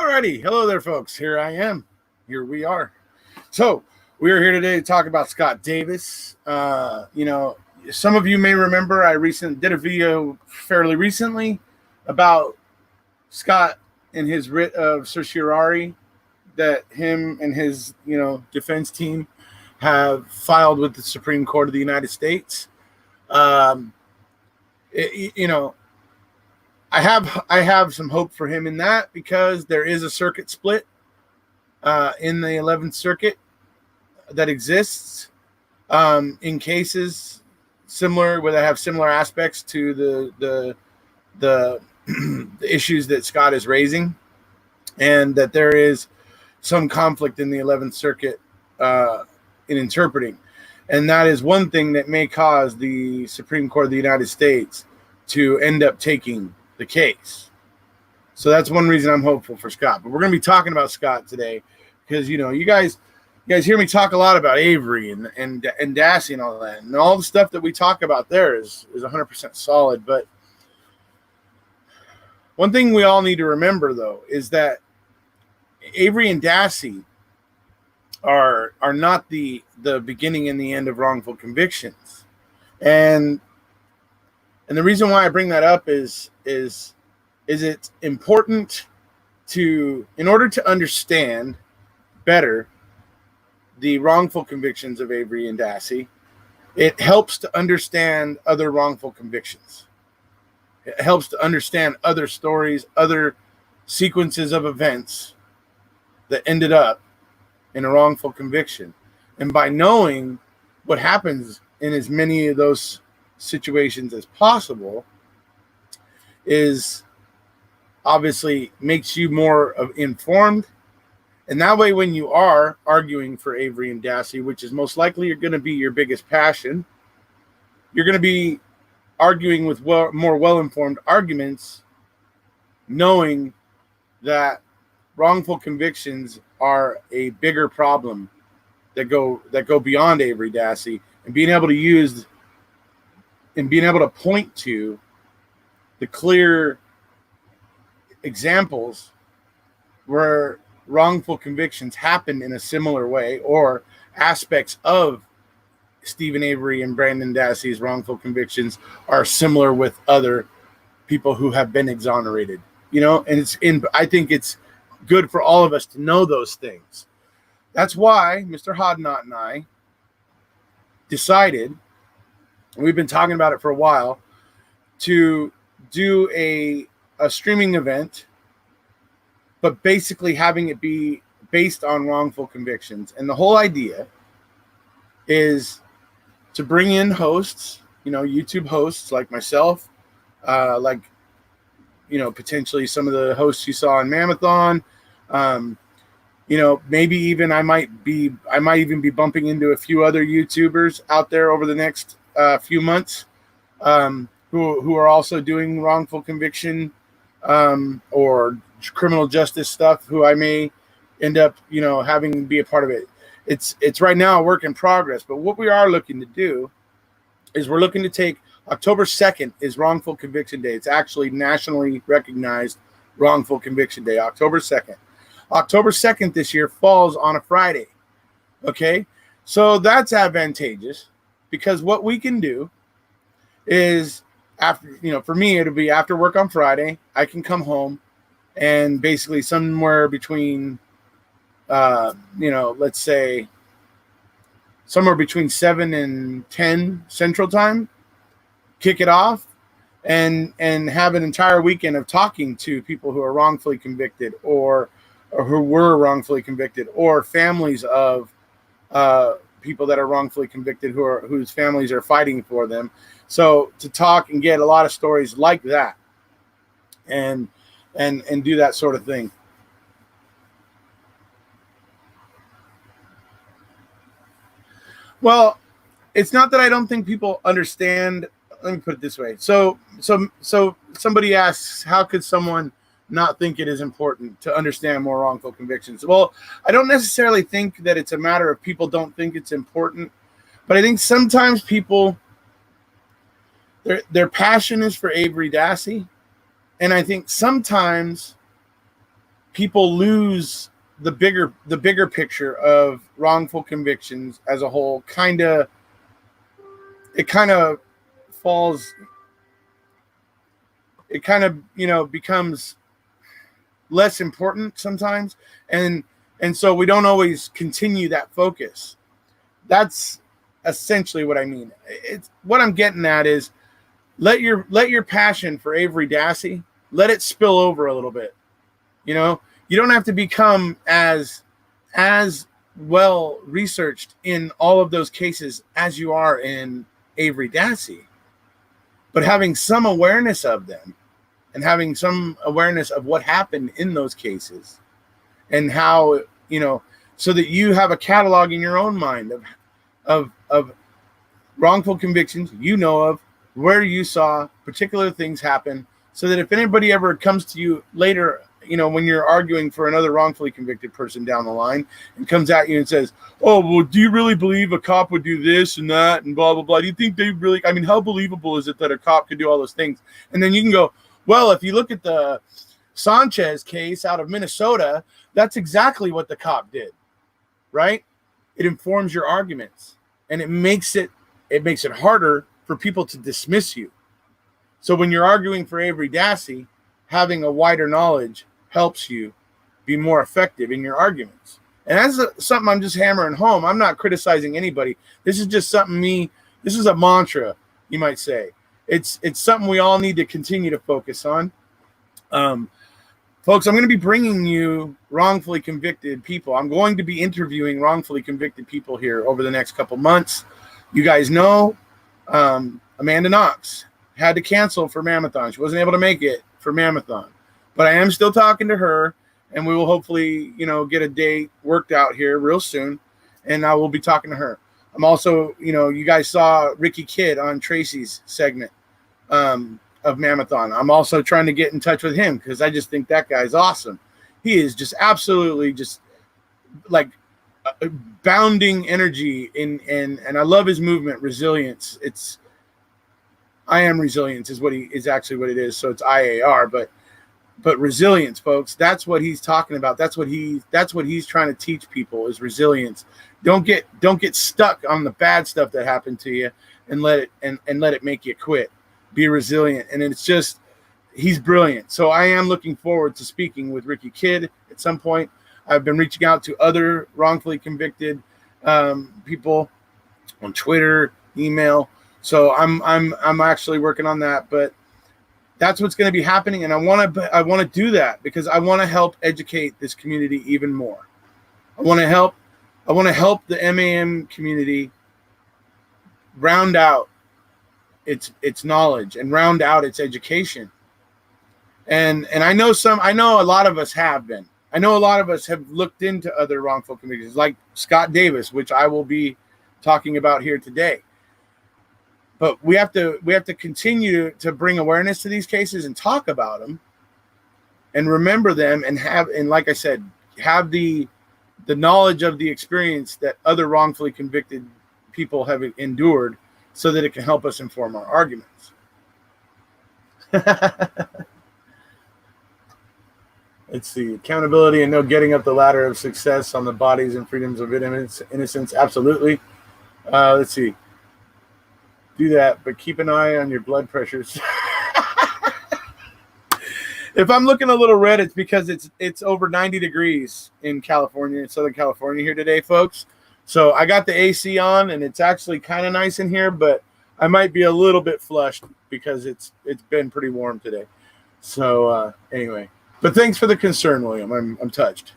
Alrighty, hello there, folks. Here I am. Here we are. So we are here today to talk about Scott Davis. Some of you may remember I recently did a video fairly recently about Scott and his writ of certiorari that him and his defense team have filed with the Supreme Court of the United States. I have some hope for him in that because there is a circuit split in the 11th Circuit that exists in cases similar where they have similar aspects to the the issues that Scott is raising, and that there is some conflict in the 11th Circuit in interpreting, and that is one thing that may cause the Supreme Court of the United States to end up taking the case. So that's one reason I'm hopeful for Scott. But we're going to be talking about Scott today because you guys hear me talk a lot about Avery and Dassey and all that, and all the stuff that we talk about there is 100% solid. But one thing we all need to remember, though, is that Avery and Dassey are not the beginning and the end of wrongful convictions. And the reason why I bring that up is it's important in order to understand better the wrongful convictions of Avery and Dassey, it helps to understand other wrongful convictions. It helps to understand other stories, other sequences of events that ended up in a wrongful conviction. And by knowing what happens in as many of those situations as possible is obviously makes you more informed. And that way, when you are arguing for Avery and Dassey, which is most likely going to be your biggest passion, you're going to be arguing with more well-informed arguments, knowing that wrongful convictions are a bigger problem that go beyond Avery Dassey, and being able to point to the clear examples where wrongful convictions happen in a similar way, or aspects of Stephen Avery and Brandon Dassey's wrongful convictions are similar with other people who have been exonerated. And I think it's good for all of us to know those things. That's why Mr. Hodnott and I decided, and we've been talking about it for a while, to do a streaming event, but basically having it be based on wrongful convictions. And the whole idea is to bring in hosts, YouTube hosts like myself, potentially some of the hosts you saw on Mammothon. Maybe even I might even be bumping into a few other YouTubers out there over the next few months who are also doing wrongful conviction or criminal justice stuff, who I may end up having be a part of it. It's right now a work in progress, but what we are looking to do is we're looking to take October 2nd is Wrongful Conviction Day. It's actually nationally recognized Wrongful Conviction Day, October 2nd. October 2nd this year falls on a Friday. Okay? So that's advantageous, because what we can do is, after, for me, it'll be after work on Friday. I can come home and basically somewhere between, let's say somewhere between 7 and 10 Central Time, kick it off and have an entire weekend of talking to people who are wrongfully convicted or who were wrongfully convicted, or families of people that are wrongfully convicted whose families are fighting for them. So to talk and get a lot of stories like that and do that sort of thing. Well, it's not that I don't think people understand. Let me put it this way. So somebody asks, how could someone not think it is important to understand more wrongful convictions? Well, I don't necessarily think that it's a matter of people don't think it's important, but I think sometimes people, their passion is for Avery Dassey, and I think sometimes people lose the bigger picture of wrongful convictions as a whole. It kind of falls. It kind of becomes less important sometimes, and so we don't always continue that focus. That's essentially what I mean. It's what I'm getting at is let your passion for Avery Dassey, let it spill over a little bit. You don't have to become as well researched in all of those cases as you are in Avery Dassey, but having some awareness of them and having some awareness of what happened in those cases and how, so that you have a catalog in your own mind of wrongful convictions, of where you saw particular things happen, so that if anybody ever comes to you later, when you're arguing for another wrongfully convicted person down the line and comes at you and says, oh, well, do you really believe a cop would do this and that and blah, blah, blah? Do you think they really, how believable is it that a cop could do all those things? And then you can go, well, if you look at the Sanchez case out of Minnesota, that's exactly what the cop did, right? It informs your arguments, and it makes it harder for people to dismiss you. So when you're arguing for Avery Dassey, having a wider knowledge helps you be more effective in your arguments. And that's something I'm just hammering home. I'm not criticizing anybody. This is just this is a mantra, you might say. It's something we all need to continue to focus on. Folks, I'm going to be bringing you wrongfully convicted people. I'm going to be interviewing wrongfully convicted people here over the next couple months. You guys know Amanda Knox had to cancel for Mammothon. She wasn't able to make it for Mammothon. But I am still talking to her, and we will hopefully, get a date worked out here real soon, and I will be talking to her. I'm also, you guys saw Ricky Kidd on Tracy's segment of Mammothon. I'm also trying to get in touch with him because I just think that guy's awesome. He is just absolutely just like bounding energy and I love his movement, resilience. I am resilience is actually what it is. So it's IAR, but resilience, folks, that's what he's talking about. That's what he's trying to teach people is resilience. Don't get stuck on the bad stuff that happened to you and let it make you quit. Be resilient. And it's just, he's brilliant. So I am looking forward to speaking with Ricky Kidd at some point. I've been reaching out to other wrongfully convicted people on Twitter, email. So I'm actually working on that, but that's what's going to be happening. And I want to do that because I want to help educate this community even more. I want to help the MAM community round out its knowledge and round out its education. And I know a lot of us have been. I know a lot of us have looked into other wrongful convictions like Scott Davis, which I will be talking about here today. But we have to continue to bring awareness to these cases and talk about them and remember them and like I said, have the knowledge of the experience that other wrongfully convicted people have endured so that it can help us inform our arguments. Let's see. Accountability and no getting up the ladder of success on the bodies and freedoms of innocence. Absolutely. Let's see. Do that, but keep an eye on your blood pressures. If I'm looking a little red, it's because it's over 90 degrees in California, in Southern California here today, folks. So I got the AC on, and it's actually kind of nice in here, but I might be a little bit flushed because it's been pretty warm today. So anyway, but thanks for the concern, William. I'm touched.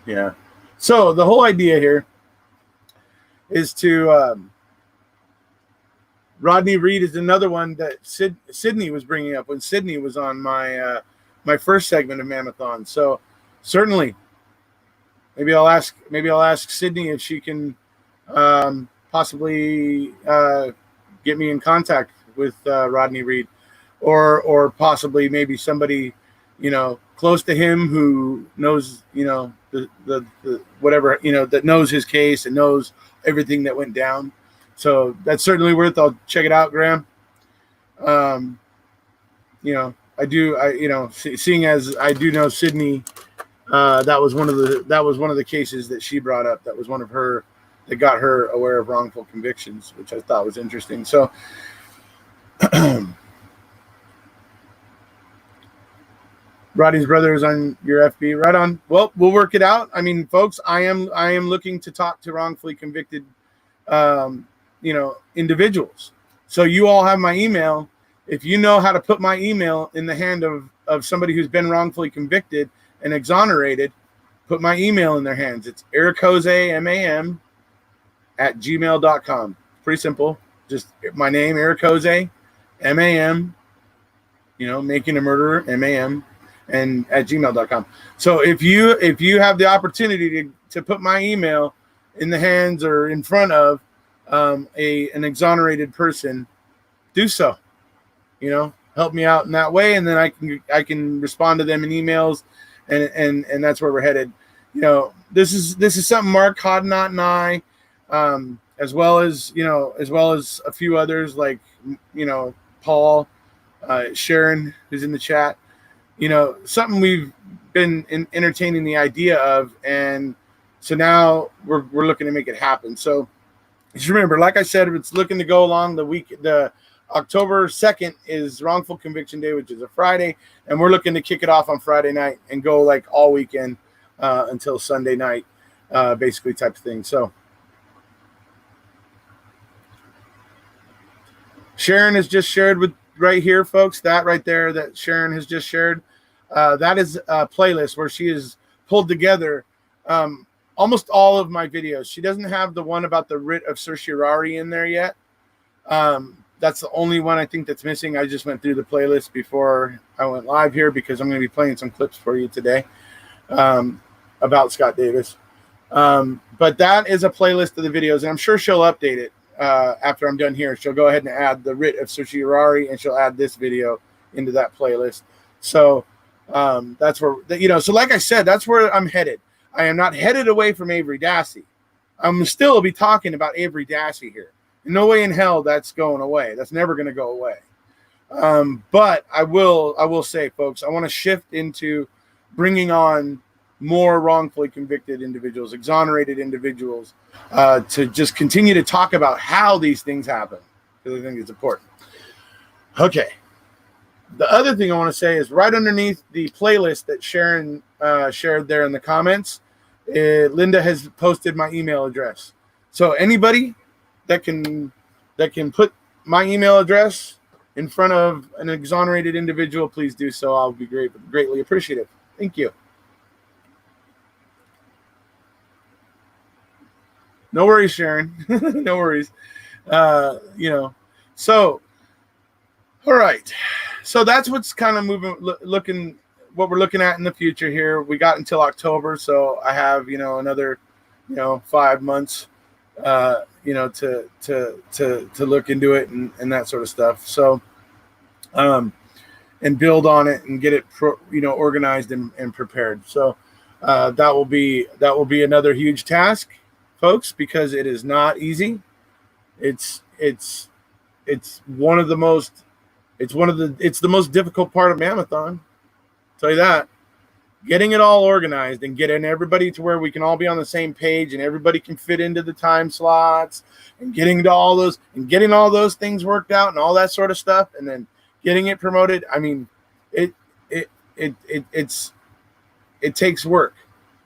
Yeah. So the whole idea here is to Rodney Reed is another one that Sydney was bringing up when Sydney was on my first segment of Mammothon. So certainly, maybe I'll ask Sydney if she can possibly get me in contact with Rodney Reed, or possibly maybe somebody close to him who knows, the whatever, that knows his case and knows everything that went down. So that's certainly worth. I'll check it out, Graham. Seeing as I do know Sydney, that was one of the cases that she brought up. That was one of her that got her aware of wrongful convictions, which I thought was interesting. So Roddy's brother is on your FB. Right on. Well, we'll work it out. I mean, folks, I am looking to talk to wrongfully convicted individuals. So you all have my email. If you know how to put my email in the hand of somebody who's been wrongfully convicted and exonerated, put my email in their hands. It's erekosemam@gmail.com. Pretty simple. Just my name, Erekose, MAM, making a murderer, MAM, and at gmail.com. So if you have the opportunity to put my email in the hands or in front of an exonerated person, do so. Help me out in that way, and then I can respond to them in emails, and that's where we're headed. This is something Mark Hodnott and I, as well as a few others like Paul, Sharon, who's in the chat. Something we've been entertaining the idea of, and so now we're looking to make it happen. So just remember, like I said, it's looking to go along the week. The October 2nd is Wrongful Conviction Day, which is a Friday, and we're looking to kick it off on Friday night and go like all weekend until Sunday night, basically type of thing. So Sharon has just shared with right here, folks, that right there that Sharon has just shared. That is a playlist where she has pulled together almost all of my videos. She doesn't have the one about the writ of certiorari in there yet. That's the only one I think that's missing. I just went through the playlist before I went live here because I'm going to be playing some clips for you today about Scott Davis. But that is a playlist of the videos, and I'm sure she'll update it after I'm done here. She'll go ahead and add the writ of certiorari, and she'll add this video into that playlist. So that's where, so like I said, that's where I'm headed. I am not headed away from Avery Dassey. I'm still be talking about Avery Dassey here. No way in hell that's going away. That's never going to go away. But I will say, folks, I want to shift into bringing on more wrongfully convicted individuals, exonerated individuals, to just continue to talk about how these things happen, because I think it's important. Okay. The other thing I want to say is right underneath the playlist that Sharon shared there in the comments, Linda has posted my email address. So anybody that can put my email address in front of an exonerated individual, please do so. I'll be greatly appreciative. Thank you. No worries, Sharon. No worries. So, all right. So that's what's kind of what we're looking at in the future here. We got until October, so I have, another, 5 months, to look into it and that sort of stuff. So, and build on it and get it, organized and prepared. So, that will be another huge task, folks, because it is not easy. It's the most difficult part of Mammothon. I'll tell you that. Getting it all organized and getting everybody to where we can all be on the same page and everybody can fit into the time slots and getting all those things worked out and all that sort of stuff, and then getting it promoted. I mean, it takes work.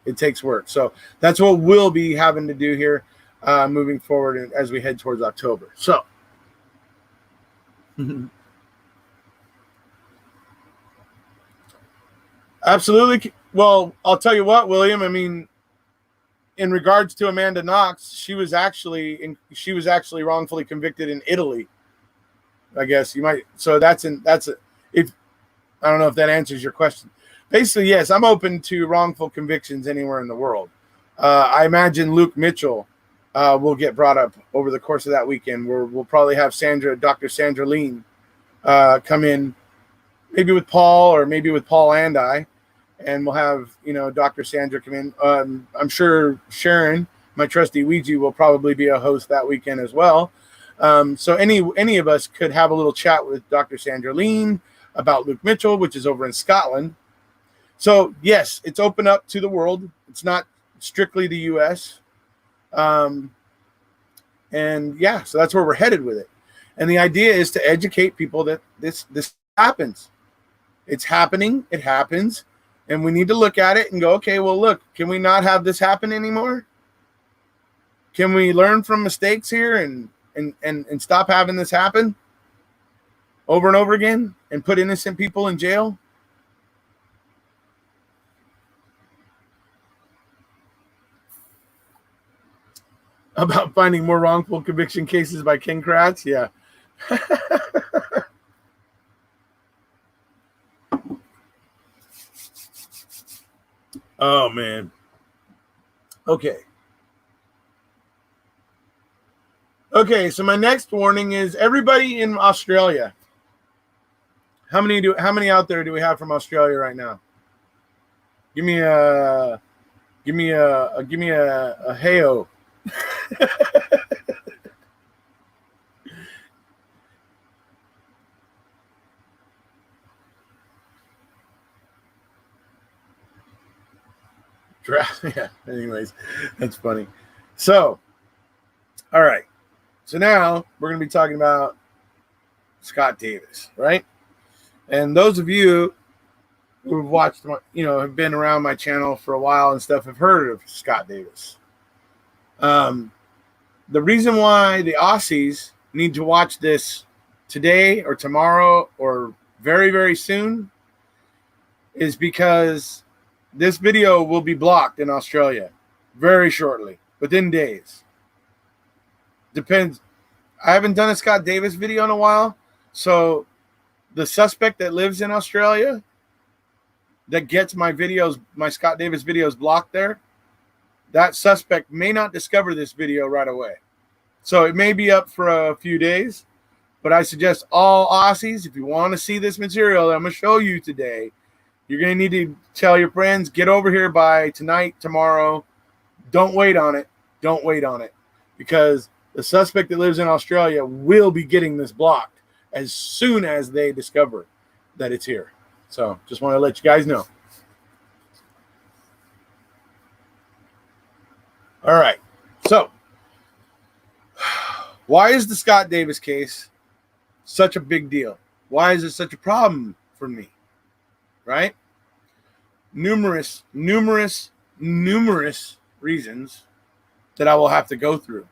It takes work. So that's what we'll be having to do here moving forward as we head towards October. So absolutely. Well, I'll tell you what, William. I mean, in regards to Amanda Knox, she was actually wrongfully convicted in Italy. I guess you might. So if I don't know if that answers your question. Basically, yes, I'm open to wrongful convictions anywhere in the world. I imagine Luke Mitchell will get brought up over the course of that weekend, where we'll probably have Dr. Sandra Lean come in, maybe with Paul or maybe with Paul and I, and we'll have, Dr. Sandra come in. I'm sure Sharon, my trusty Ouija, will probably be a host that weekend as well. So any of us could have a little chat with Dr. Sandra Lean about Luke Mitchell, which is over in Scotland. So yes, it's open up to the world. It's not strictly the U.S. And yeah, so that's where we're headed with it. And the idea is to educate people that this happens. It's happening. It happens. And we need to look at it and go, okay, well, look, can we not have this happen anymore? Can we learn from mistakes here and stop having this happen over and over again and put innocent people in jail? About finding more wrongful conviction cases by King Kratz? Yeah. Oh, man. Okay. Okay, so my next warning is everybody in Australia. How many out there do we have from Australia right now? Give me a hey-o. Yeah, anyways, that's funny. So, all right. So now we're going to be talking about Scott Davis, right? And those of you who've watched, have been around my channel for a while and stuff, have heard of Scott Davis. The reason why the Aussies need to watch this today or tomorrow or very, very soon is because this video will be blocked in Australia very shortly, within days. Depends. I haven't done a Scott Davis video in a while, so the suspect that lives in Australia that gets my Scott Davis videos blocked there, that suspect may not discover this video right away. So it may be up for a few days, but I suggest all Aussies, if you want to see this material that I'm going to show you today, you're going to need to tell your friends, get over here by tonight, tomorrow. Don't wait on it. Don't wait on it. Because the suspect that lives in Australia will be getting this blocked as soon as they discover that it's here. So just want to let you guys know. All right. So why is the Scott Davis case such a big deal? Why is it such a problem for me? Right? Numerous reasons that I will have to go through.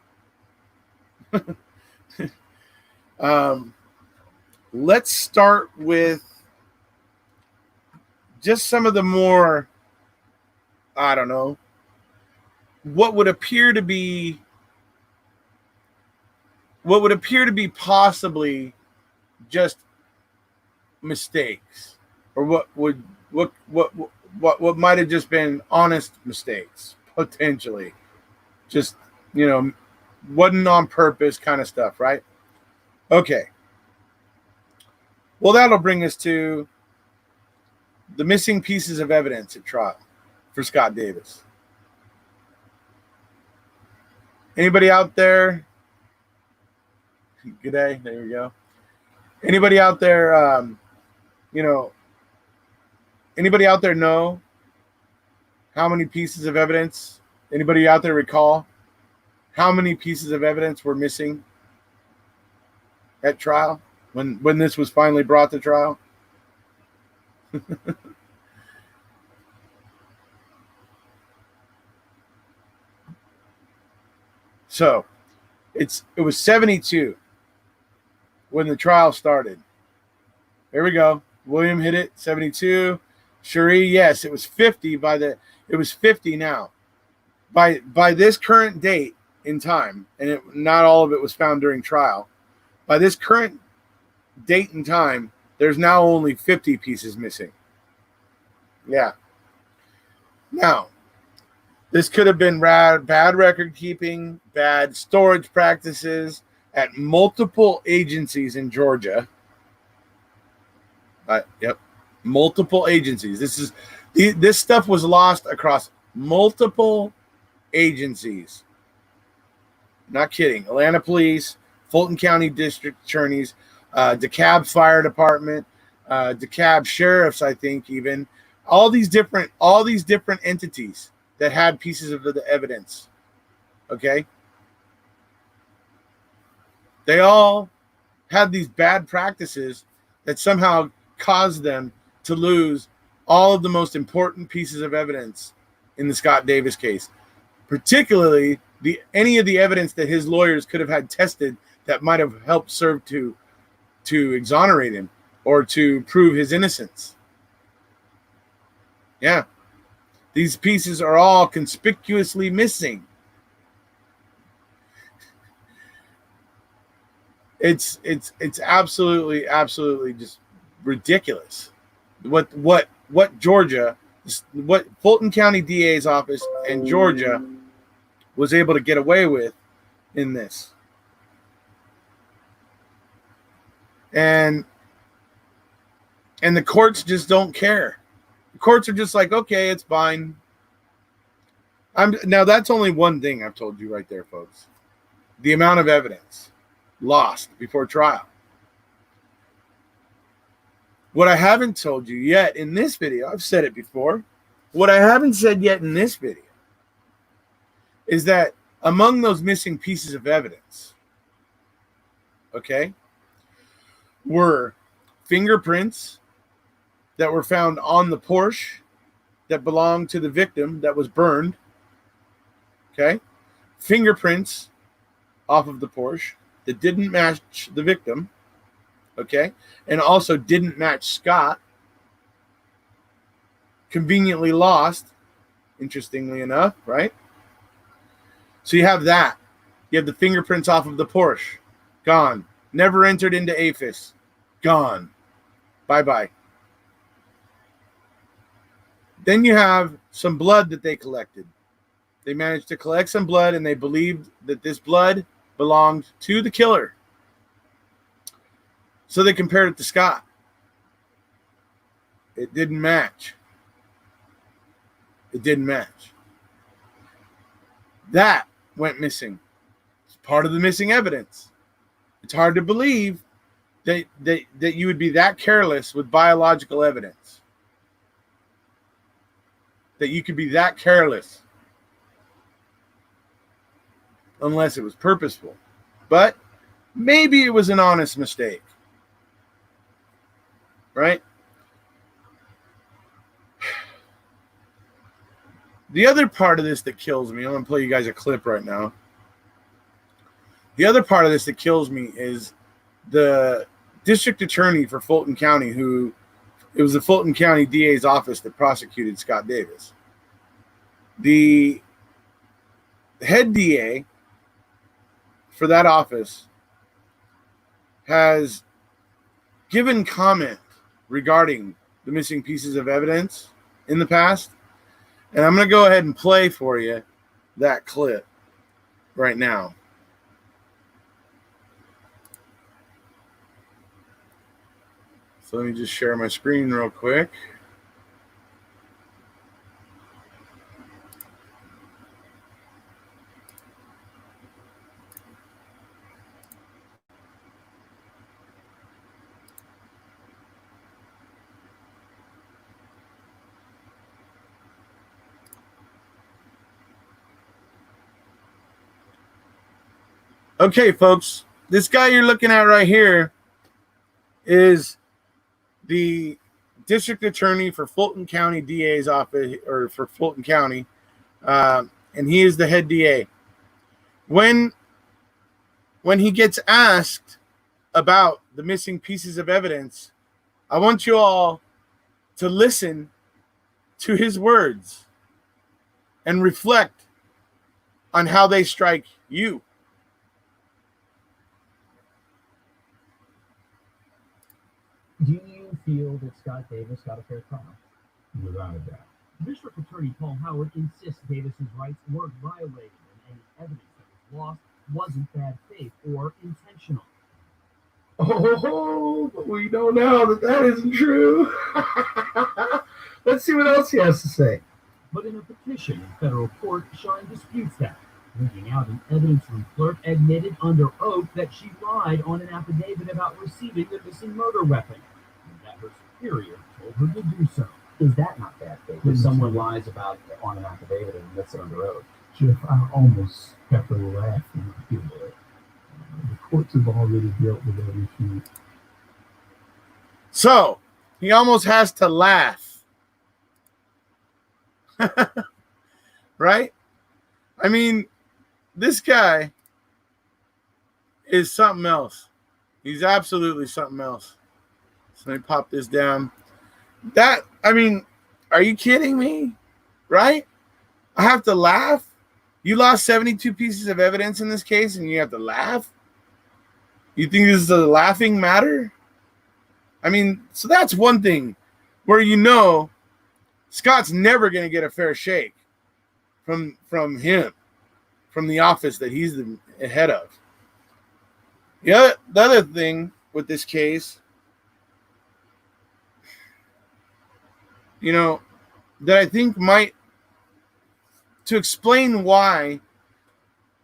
Let's start with just some of the more, I don't know, what would appear to be possibly just mistakes, or what might have just been honest mistakes, potentially, just wasn't on purpose kind of stuff, right? Okay. Well, that'll bring us to the missing pieces of evidence at trial for Scott Davis. Anybody out there? Good day. There you go. Anybody out there, anybody out there know how many pieces of evidence? Anybody out there recall how many pieces of evidence were missing at trial when this was finally brought to trial? So it was 72 when the trial started. There we go. William hit it, 72. Cherie, yes, it was 50 it was 50 now. By this current date in time, and not all of it was found during trial. By this current date and time, there's now only 50 pieces missing. Yeah. Now, this could have been bad record keeping, bad storage practices at multiple agencies in Georgia. Yep, multiple agencies. This stuff was lost across multiple agencies. Not kidding. Atlanta Police, Fulton County District Attorneys, DeKalb Fire Department, DeKalb Sheriffs, I think even all these different entities that had pieces of the evidence. Okay, they all had these bad practices that somehow caused them to lose all of the most important pieces of evidence in the Scott Davis case, particularly any of the evidence that his lawyers could have had tested that might have helped serve to exonerate him or to prove his innocence. Yeah. These pieces are all conspicuously missing. It's absolutely just ridiculous. What Georgia, what Fulton County DA's office and Georgia was able to get away with in this. And the courts just don't care. The courts are just like, okay, it's fine. Now that's only one thing I've told you right there, folks. The amount of evidence lost before trial. What I haven't told you yet in this video, I've said it before. What I haven't said yet in this video is that among those missing pieces of evidence, okay, were fingerprints that were found on the Porsche that belonged to the victim that was burned. Okay, fingerprints off of the Porsche that didn't match the victim. Okay, and also didn't match Scott. Conveniently lost, interestingly enough, right? So you have that. You have the fingerprints off of the Porsche. Gone. Never entered into APHIS. Gone. Bye-bye. Then you have some blood that they collected. They managed to collect some blood, and they believed that this blood belonged to the killer. So they compared it to Scott. It didn't match. It didn't match. That went missing. It's part of the missing evidence. It's hard to believe that you would be that careless with biological evidence. That you could be that careless. Unless it was purposeful. But maybe it was an honest mistake. Right? The other part of this that kills me, I'm going to play you guys a clip right now. The other part of this that kills me is the district attorney for Fulton County, it was the Fulton County DA's office that prosecuted Scott Davis. The head DA for that office has given comment regarding the missing pieces of evidence in the past. And I'm going to go ahead and play for you that clip right now. So let me just share my screen real quick. Okay, folks, this guy you're looking at right here is the district attorney for Fulton County DA's office, or for Fulton County, and he is the head DA. When he gets asked about the missing pieces of evidence, I want you all to listen to his words and reflect on how they strike you. Do you feel that Scott Davis got a fair trial? Without a doubt. District Attorney Paul Howard insists Davis's rights weren't violated and any evidence that was lost wasn't bad faith or intentional. Oh, but we know now that isn't true. Let's see what else he has to say. But in a petition in federal court, Shine disputes that, pointing out an evidence room clerk admitted under oath that she lied on an affidavit about receiving the missing murder weapon, and that her superior told her to do so. Is that not bad faith? If someone lies about on an affidavit and admits it under oath. Jeff, I almost have to laugh when I hear that. The courts have already dealt with that issue. So he almost has to laugh. Right? I mean, this guy is something else. He's absolutely something else. So let me pop this down. Are you kidding me? Right? I have to laugh? You lost 72 pieces of evidence in this case and you have to laugh? You think this is a laughing matter? I mean, so that's one thing where Scott's never going to get a fair shake from him, from the office that he's the head of. The other thing with this case, that I think might, to explain why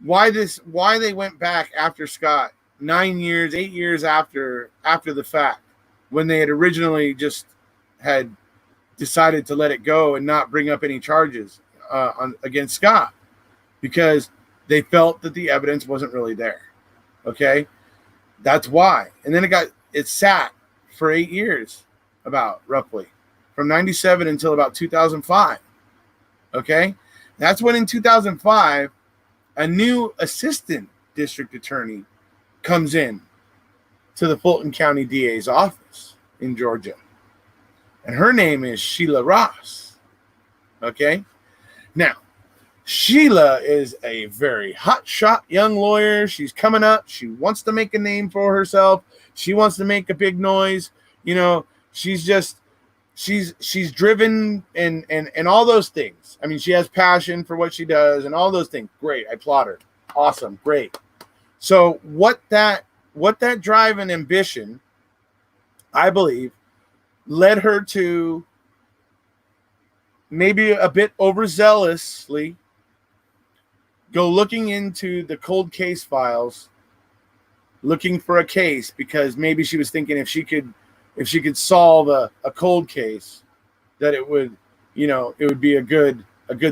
they went back after Scott 8 years after the fact, when they had originally just had decided to let it go and not bring up any charges against Scott, because they felt that the evidence wasn't really there. Okay, that's why. And then it sat for 8 years, about roughly from 97 until about 2005. Okay, that's when in 2005 a new assistant district attorney comes in to the Fulton County DA's office in Georgia. And her name is Sheila Ross. Okay? Now, Sheila is a very hotshot young lawyer. She's coming up. She wants to make a name for herself. She wants to make a big noise. She's driven and all those things. I mean, she has passion for what she does and all those things. Great. I applaud her. Awesome. Great. So what that drive and ambition, I believe, led her to maybe a bit overzealously go looking into the cold case files, looking for a case, because maybe she was thinking if she could solve a cold case, that it would be a good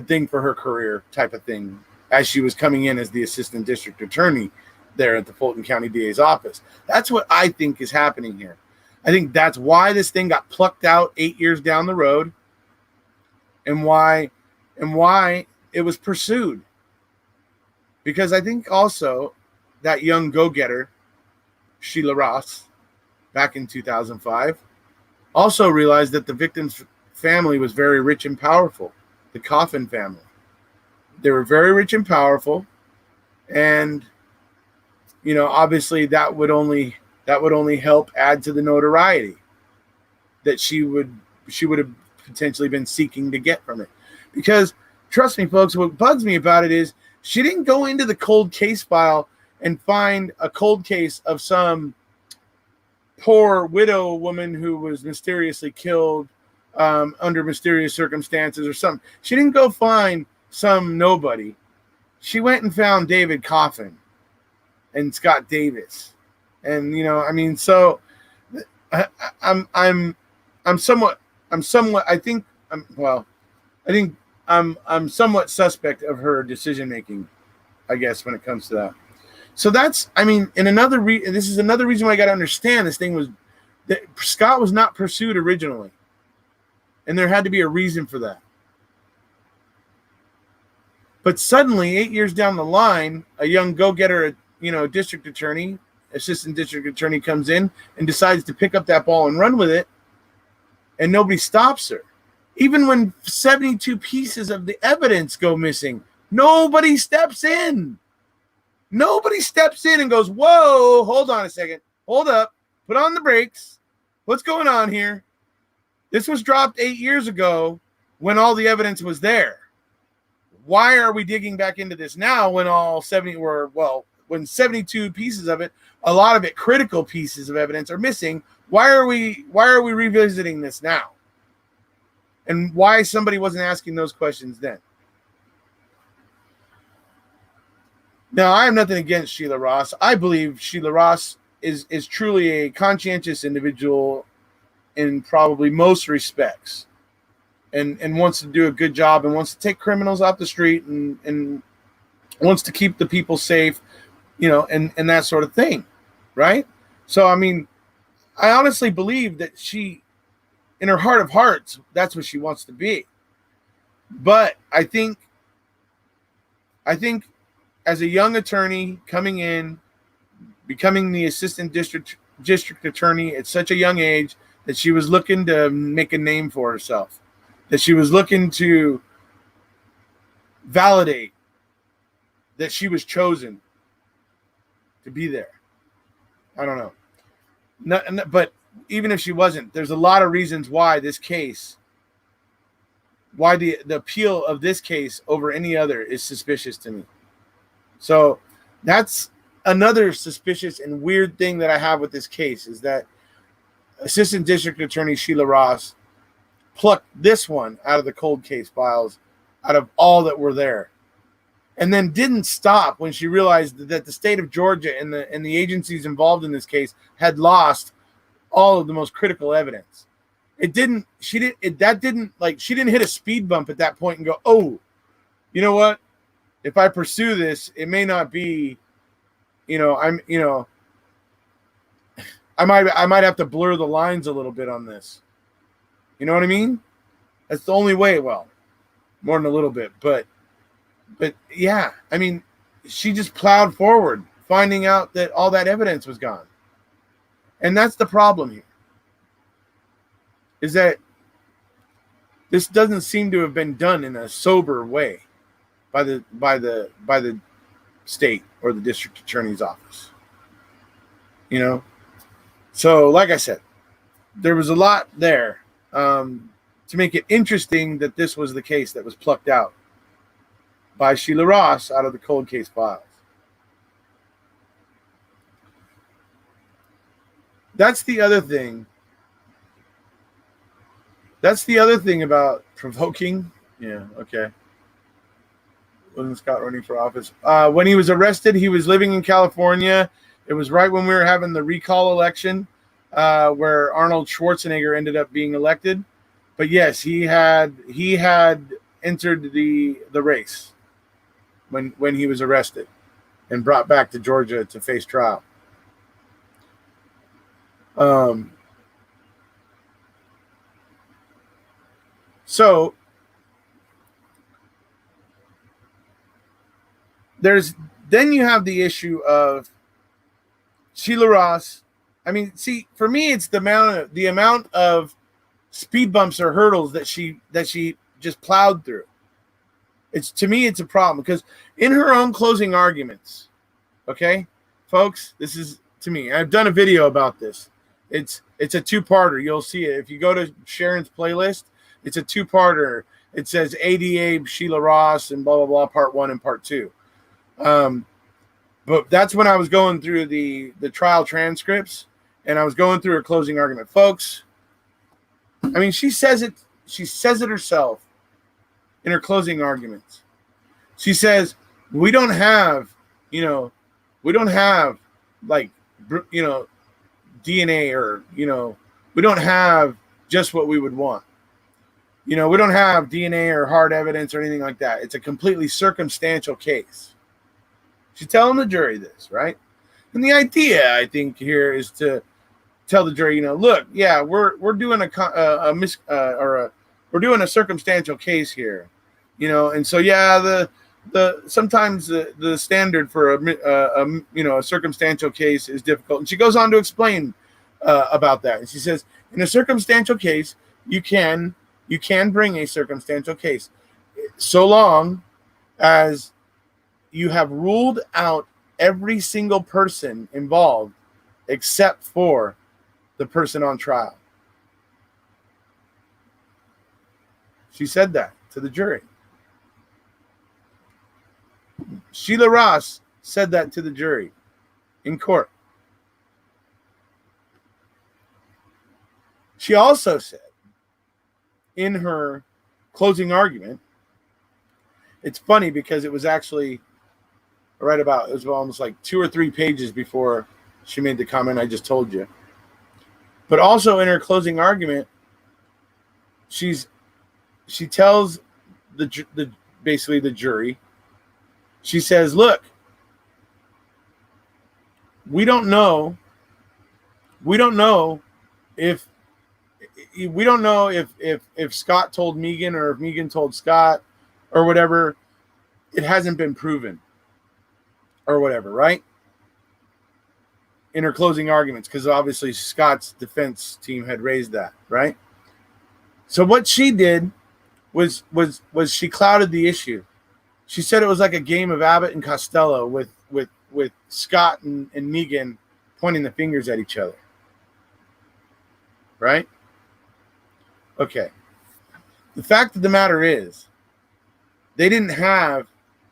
thing for her career, type of thing, as she was coming in as the assistant district attorney there at the Fulton County DA's office. That's what I think is happening here. I think that's why this thing got plucked out 8 years down the road, and why it was pursued. Because I think also that young go-getter, Sheila Ross, back in 2005, also realized that the victim's family was very rich and powerful, the Coffin family. They were very rich and powerful, and obviously that would only help add to the notoriety that she would have potentially been seeking to get from it. Because trust me, folks, what bugs me about it is she didn't go into the cold case file and find a cold case of some poor widow woman who was mysteriously killed under mysterious circumstances or something. She didn't go find some nobody. She went and found David Coffin and Scott Davis. And so I'm somewhat suspect of her decision making, I guess, when it comes to that. So that's, this is another reason why I got to understand this thing was that Scott was not pursued originally, and there had to be a reason for that. But suddenly, 8 years down the line, a young go-getter, district attorney, assistant district attorney, comes in and decides to pick up that ball and run with it, and nobody stops her. Even when 72 pieces of the evidence go missing, nobody steps in. Nobody steps in and goes, whoa, hold on a second. Hold up. Put on the brakes. What's going on here? This was dropped 8 years ago when all the evidence was there. Why are we digging back into this now when when 72 pieces of it, a lot of it critical pieces of evidence, are missing? Why are we revisiting this now? and why somebody wasn't asking those questions then. Now, I have nothing against Sheila Ross. I believe Sheila Ross is truly a conscientious individual in probably most respects, and wants to do a good job, and wants to take criminals off the street, and wants to keep the people safe, and that sort of thing, right? So, I mean, I honestly believe that she, in her heart of hearts, that's what she wants to be. But I think as a young attorney coming in, becoming the assistant district attorney at such a young age, that she was looking to make a name for herself, that she was looking to validate that she was chosen to be there. I don't know. But even if she wasn't, there's a lot of reasons why this case, why the appeal of this case over any other is suspicious to me. So that's another suspicious and weird thing that I have with this case, is that Assistant District Attorney Sheila Ross plucked this one out of the cold case files, out of all that were there, and then didn't stop when she realized that the state of Georgia and the agencies involved in this case had lost all of the most critical evidence. She didn't hit a speed bump at that point and go, oh, you know what? If I pursue this, it may not be, I might have to blur the lines a little bit on this. You know what I mean? That's the only way. Well, more than a little bit, but yeah, I mean, she just plowed forward, finding out that all that evidence was gone. And that's the problem here, is that this doesn't seem to have been done in a sober way by the state or the district attorney's office. So like I said, there was a lot there to make it interesting that this was the case that was plucked out by Sheila Ross out of the cold case files. That's the other thing. That's the other thing about provoking. Yeah, okay. Wasn't Scott running for office? When he was arrested, he was living in California. It was right when we were having the recall election, where Arnold Schwarzenegger ended up being elected. But yes, he had entered the race when he was arrested and brought back to Georgia to face trial. So then you have the issue of Sheila Ross. I mean, see, for me, it's the amount of speed bumps or hurdles that she just plowed through. To me, it's a problem, because in her own closing arguments, okay, folks, this is, to me, I've done a video about this. It's a two-parter. You'll see it if you go to Sharon's playlist. It's a two-parter. It says ADA, Sheila Ross, and blah blah blah, part 1 and part 2. But that's when I was going through the trial transcripts, and I was going through her closing argument, folks. I mean, she says it herself in her closing arguments. She says, we don't have like, DNA, or, we don't have just what we would want. We don't have DNA or hard evidence or anything like that. It's a completely circumstantial case. She's telling the jury this, right? And the idea, I think, here is to tell the jury, look, yeah, we're doing we're doing a circumstantial case here, and so yeah, sometimes the standard for a circumstantial case is difficult. And she goes on to explain about that, and she says, in a circumstantial case, you can bring a circumstantial case so long as you have ruled out every single person involved except for the person on trial. She said that to the jury. Sheila Ross said that to the jury in court. She also said in her closing argument, it's funny because it was actually it was almost like 2 or 3 pages before she made the comment I just told you. But also in her closing argument, she tells the basically the jury, she says, look, we don't know if Scott told Megan or if Megan told Scott or whatever. It hasn't been proven or whatever, right? In her closing arguments, because obviously Scott's defense team had raised that, right? So what she did was she clouded the issue. She said it was like a game of Abbott and Costello with Scott and Megan pointing the fingers at each other. Right? Okay. The fact of the matter is, they didn't have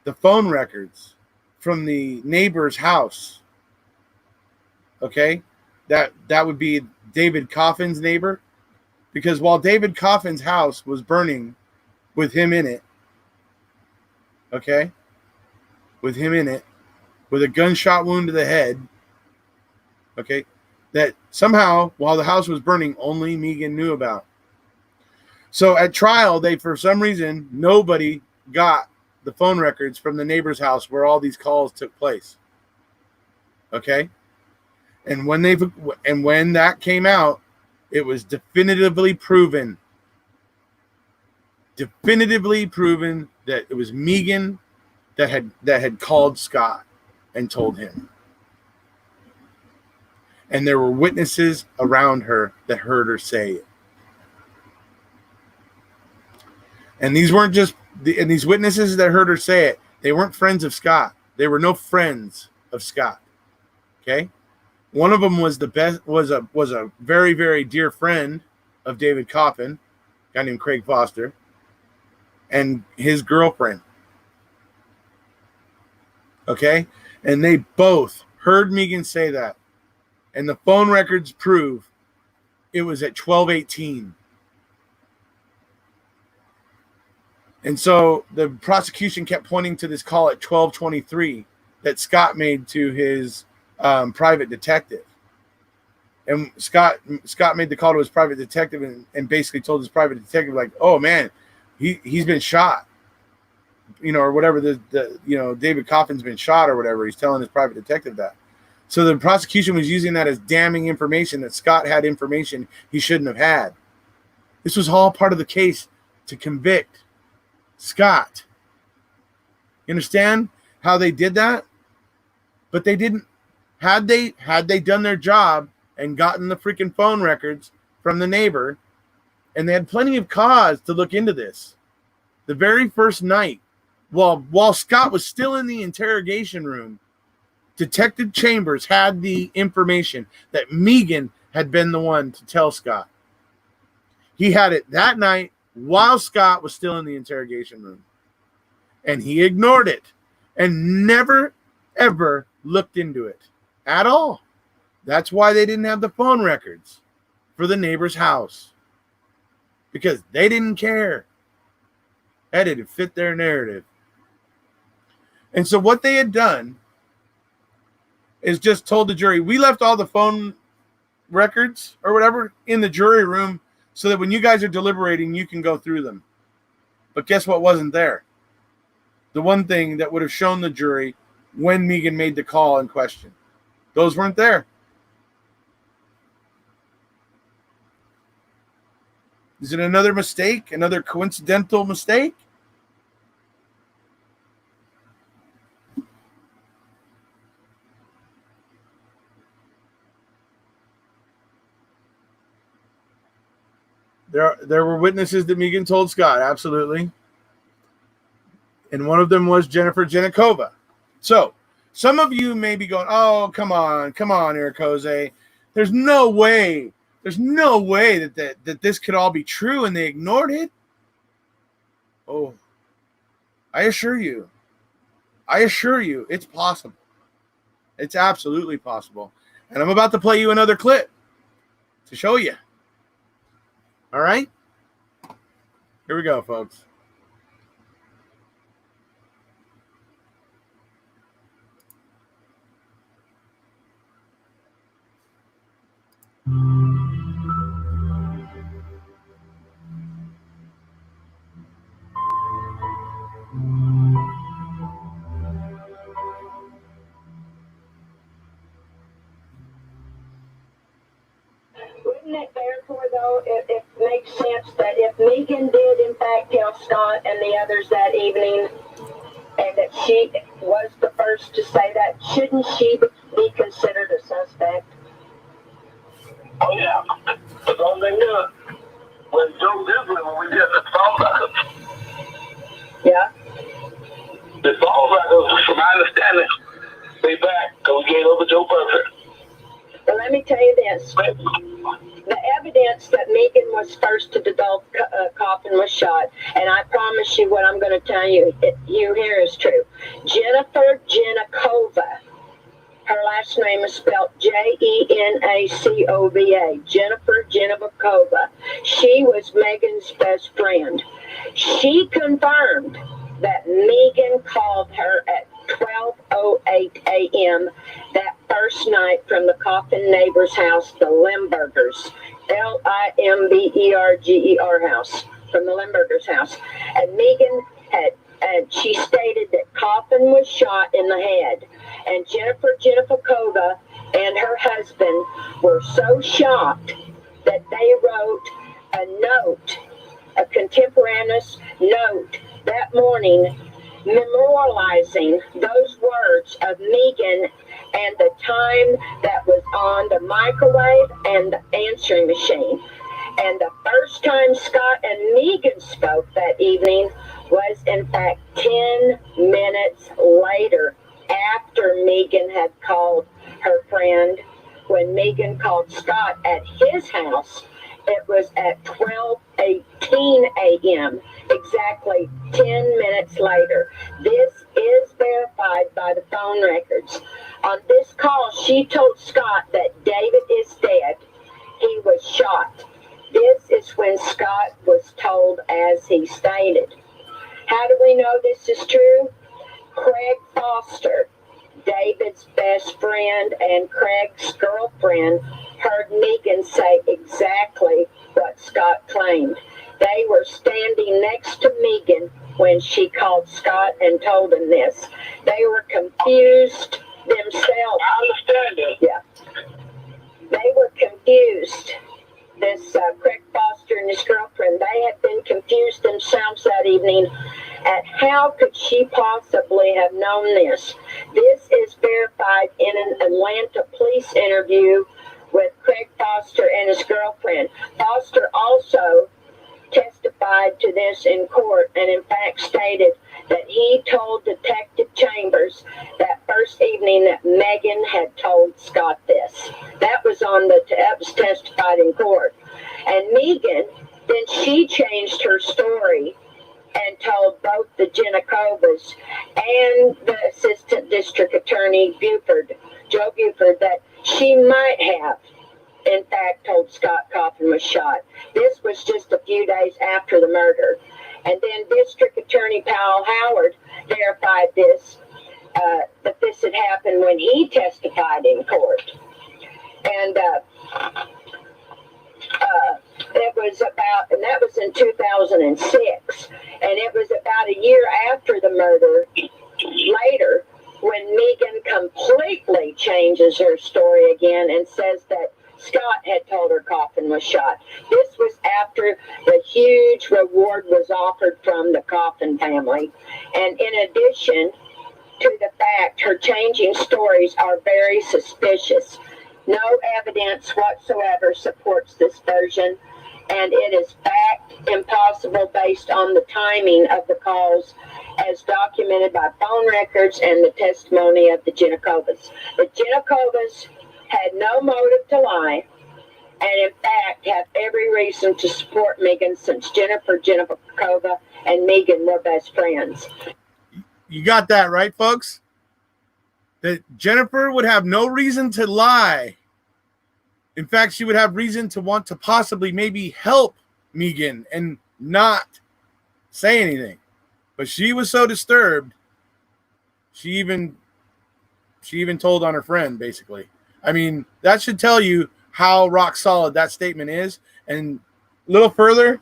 the phone records from the neighbor's house. Okay? That would be David Coffin's neighbor. Because while David Coffin's house was burning with him in it, okay? With him in it, with a gunshot wound to the head, okay? That somehow, while the house was burning, only Megan knew about. So at trial, for some reason, nobody got the phone records from the neighbor's house where all these calls took place. Okay? And when that came out, it was definitively proven that it was Megan that had called Scott and told him. And there were witnesses around her that heard her say it. And these witnesses that heard her say it, they weren't friends of Scott. They were no friends of Scott. Okay? One of them was a very, very dear friend of David Coffin, a guy named Craig Foster, and his girlfriend. Okay? And they both heard Megan say that. And the phone records prove it was at 12:18. And so the prosecution kept pointing to this call at 12:23 that Scott made to his private detective. And Scott made the call to his private detective and basically told his private detective, like, oh man, he's been shot, or whatever, David Coffin's been shot or whatever. He's telling his private detective that. So the prosecution was using that as damning information, that Scott had information he shouldn't have had. This was all part of the case to convict Scott. You understand how they did that? But they didn't. Had they done their job and gotten the freaking phone records from the neighbor, and they had plenty of cause to look into this. The very first night, while Scott was still in the interrogation room, Detective Chambers had the information that Megan had been the one to tell Scott. He had it that night while Scott was still in the interrogation room. And he ignored it and never, ever looked into it at all. That's why they didn't have the phone records for the neighbor's house. Because they didn't care. That didn't fit their narrative. And so what they had done is just told the jury, we left all the phone records or whatever in the jury room so that when you guys are deliberating, you can go through them. But guess what wasn't there? The one thing that would have shown the jury when Megan made the call in question. Those weren't there. Is it another mistake? Another coincidental mistake? There were witnesses that Megan told Scott, absolutely. And one of them was Jennifer Janikova. So, some of you may be going, oh, come on, Erekose. There's no way that this could all be true and they ignored it. Oh, I assure you, it's possible. It's absolutely possible. And I'm about to play you another clip to show you. All right? Here we go, folks. Wouldn't it therefore, though, it makes sense that if Megan did in fact tell Scott and the others that evening, and that she was the first to say that, shouldn't she be considered a suspect? Oh yeah, the only thing is, when Joe Disley, when we did the song record, Yeah. the song record, from my understanding, they back because we gave over Joe Perfect. Well, let me tell you this. The evidence that Megan was first to develop Coffin was shot, and I promise you what I'm going to tell you, you here is true. Jennifer Genacova, her last name is spelled Jenacova, Jennifer Genacova. She was Megan's best friend. She confirmed that Megan called her at 12:08 a.m. that first night from the Coffin neighbor's house, the Limburgers, Limberger house, from the Limburgers house. And Megan she stated that Coffin was shot in the head. And Jennifer Genacova and her husband were so shocked that they wrote a note, a contemporaneous note that morning, memorializing those words of Megan and the time that was on the microwave and the answering machine. And the first time Scott and Megan spoke that evening was in fact 10 minutes later, after Megan had called her friend. When Megan called Scott at his house, it was at 12:18 a.m., exactly 10 minutes later. This is verified by the phone records. On this call, she told Scott that David is dead. He was shot. This is when Scott was told as he stated. How do we know this is true? Craig Foster, David's best friend and Craig's girlfriend, heard Megan say exactly what Scott claimed. They were standing next to Megan when she called Scott and told him this. They were confused themselves. I understand it. Yeah. They were confused. This Craig Foster and his girlfriend, they had been confused themselves that evening at how could she possibly have known this. This is verified in an Atlanta police interview with Craig Foster and his girlfriend. Foster also testified to this in court and in fact stated that he told Detective Chambers that first evening that Megan had told Scott this. That was testified in court. And Megan, then she changed her story and told both the Genacovas and the Assistant District Attorney Joe Buford, that she might have in fact told Scott Coffin was shot. This was just a few days after the murder. And then District Attorney Powell Howard verified this, that this had happened when he testified in court. And it was about, and that was in 2006. And it was about a year after the murder, later, when Megan completely changes her story again and says that Scott had told her Coffin was shot. This was after the huge reward was offered from the Coffin family. And in addition to the fact her changing stories are very suspicious. No evidence whatsoever supports this version, and it is fact impossible based on the timing of the calls as documented by phone records and the testimony of the Genacovas. The Genacovas had no motive to lie, and in fact have every reason to support Megan since Jennifer Genacova and Megan were best friends. You got that right, folks? That Jennifer would have no reason to lie. In fact, she would have reason to want to possibly maybe help Megan and not say anything. But she was so disturbed, she even told on her friend, basically. I mean, that should tell you how rock solid that statement is. And a little further,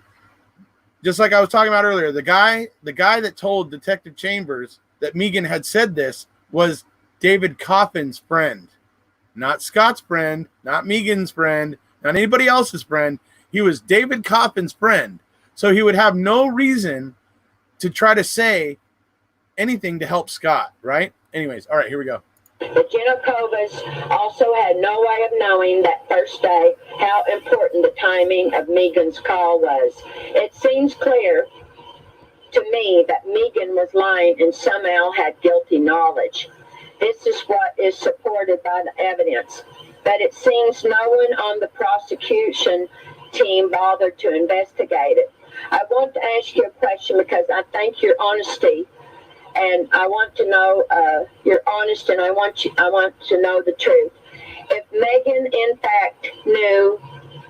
just like I was talking about earlier, the guy that told Detective Chambers that Megan had said this was David Coffin's friend. Not Scott's friend, not Megan's friend, not anybody else's friend. He was David Coffin's friend. So he would have no reason to try to say anything to help Scott, right? Anyways, all right, here we go. The Genokovas also had no way of knowing that first day how important the timing of Megan's call was. It seems clear to me that Megan was lying and somehow had guilty knowledge. This is what is supported by the evidence. But it seems no one on the prosecution team bothered to investigate it. I want to ask you a question because I think your honesty, and I want to know you're honest, and I want to know the truth. If Megan in fact knew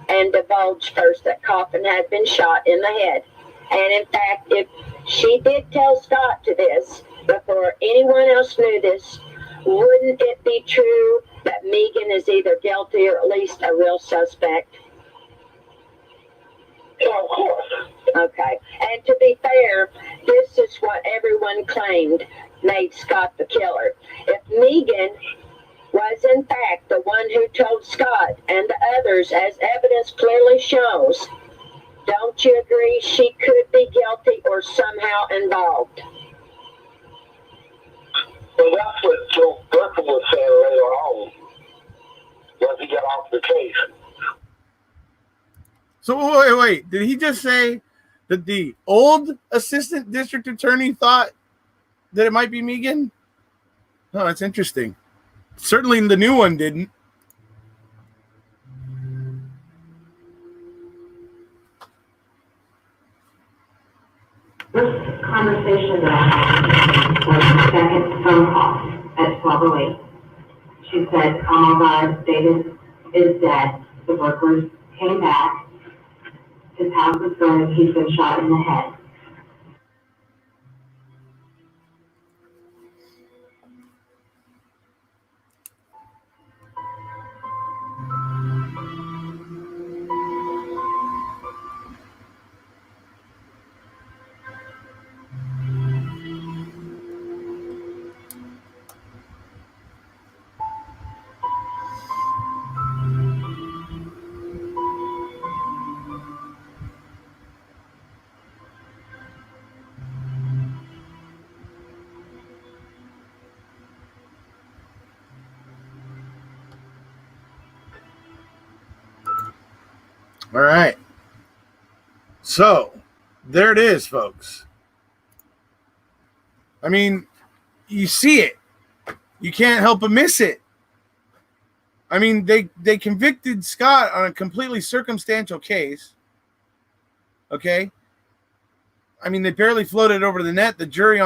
and divulged first that Coffin had been shot in the head, and in fact if she did tell Scott to this before anyone else knew this, wouldn't it be true that Megan is either guilty or at least a real suspect? Yeah, of course. Okay. And to be fair, this is what everyone claimed made Scott the killer. If Megan was in fact the one who told Scott and the others, as evidence clearly shows, don't you agree she could be guilty or somehow involved? Well, that's what Joe Burton was saying later on once he got off the case. So wait. Did he just say that the old assistant district attorney thought that it might be Megan? Oh, that's interesting. Certainly the new one didn't. This conversation that I had was the second phone call at 12:08. She said, "Oh my God, David is dead. The workers came back. His house is burned. He's been shot in the head." All right. So, there it is, folks. I mean, you see it. You can't help but miss it. I mean, they convicted Scott on a completely circumstantial case. Okay? I mean, they barely floated over the net. The jury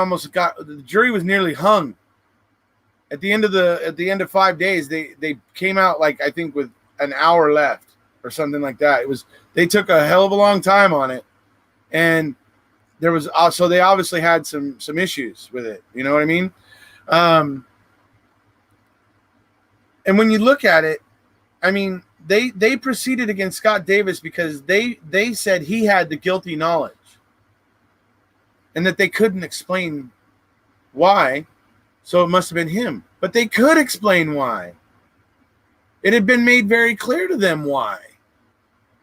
was nearly hung. At the end of 5 days, they came out, like, I think with an hour left or something like that. They took a hell of a long time on it, and there was also, they obviously had some issues with it. You know what I mean? And when you look at it, I mean, they proceeded against Scott Davis because they said he had the guilty knowledge, and that they couldn't explain why, so it must have been him. But they could explain why. It had been made very clear to them why.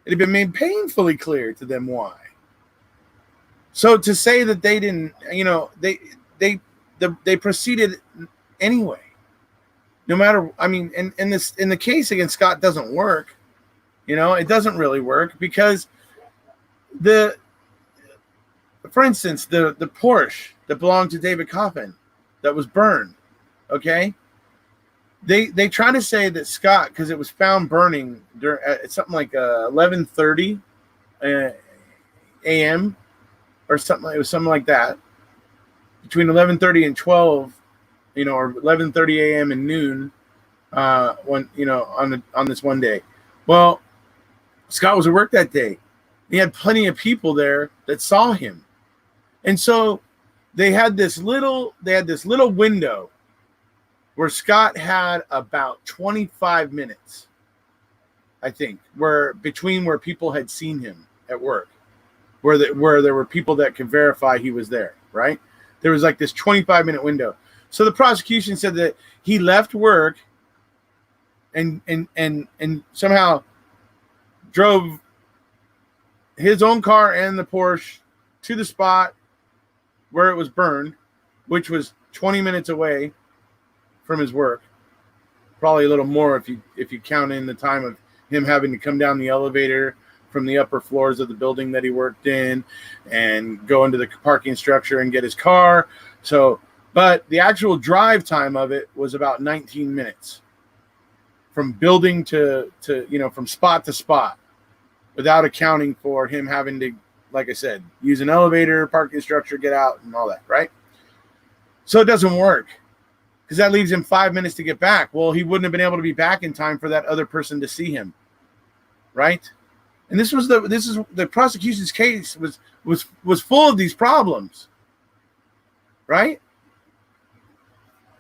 It had been made painfully clear to them why. So to say that they didn't, they proceeded anyway. No matter, I mean, in the case against Scott doesn't work. It doesn't really work because for instance, the Porsche that belonged to David Coffin that was burned, okay? They try to say that Scott, because it was found burning at something like 11:30 a.m. or something. It was something like that, between 11:30 and 12, or 11:30 a.m. and noon, on this one day. Well, Scott was at work that day. He had plenty of people there that saw him. And so they had this little window where Scott had about 25 minutes, I think, where people had seen him at work, where there were people that could verify he was there, right? There was like this 25-minute window. So the prosecution said that he left work and somehow drove his own car and the Porsche to the spot where it was burned, which was 20 minutes away from his work. Probably a little more if you count in the time of him having to come down the elevator from the upper floors of the building that he worked in and go into the parking structure and get his car. So, but the actual drive time of it was about 19 minutes from building to from spot to spot, without accounting for him having to, like I said, use an elevator, parking structure, get out, and all that, right? So it doesn't work because that leaves him 5 minutes to get back. Well, he wouldn't have been able to be back in time for that other person to see him, right? And this is the prosecution's case was full of these problems, right?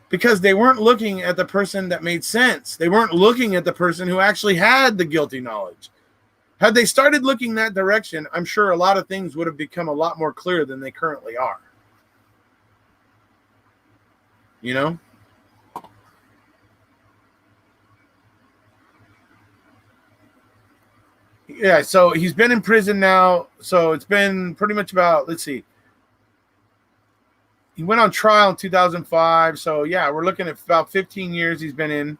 Because they weren't looking at the person that made sense. They weren't looking at the person who actually had the guilty knowledge. Had they started looking that direction, I'm sure a lot of things would have become a lot more clear than they currently are. You know? Yeah, so he's been in prison now. So it's been pretty much about, let's see. He went on trial in 2005. So yeah, we're looking at about 15 years he's been in.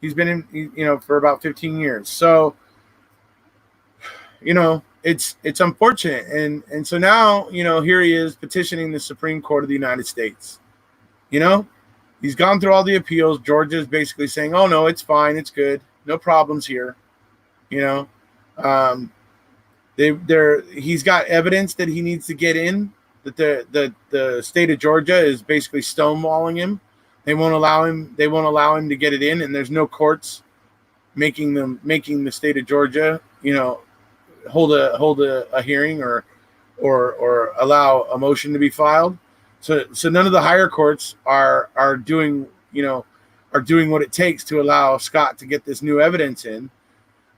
He's been in, for about 15 years. So, it's unfortunate. And so now, here he is petitioning the Supreme Court of the United States. He's gone through all the appeals. Georgia's basically saying, oh, no, it's fine. It's good. No problems here. He's got evidence that he needs to get in, that the state of Georgia is basically stonewalling him. They won't allow him to get it in, and there's no courts making the state of Georgia, hold a hearing or allow a motion to be filed. So none of the higher courts are doing what it takes to allow Scott to get this new evidence in.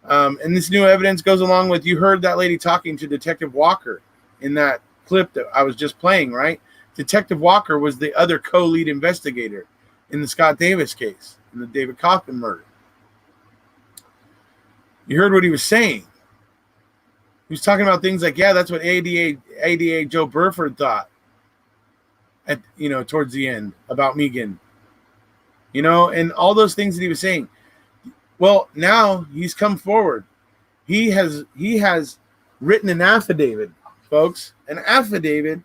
And this new evidence goes along with, you heard that lady talking to Detective Walker in that clip that I was just playing, right? Detective Walker was the other co-lead investigator in the Scott Davis case, in the David Kaufman murder. You heard what he was saying. He was talking about things like, yeah, that's what ADA Joe Burford thought towards the end about Megan, and all those things that he was saying. Well, now he's come forward. He has written an affidavit, folks, an affidavit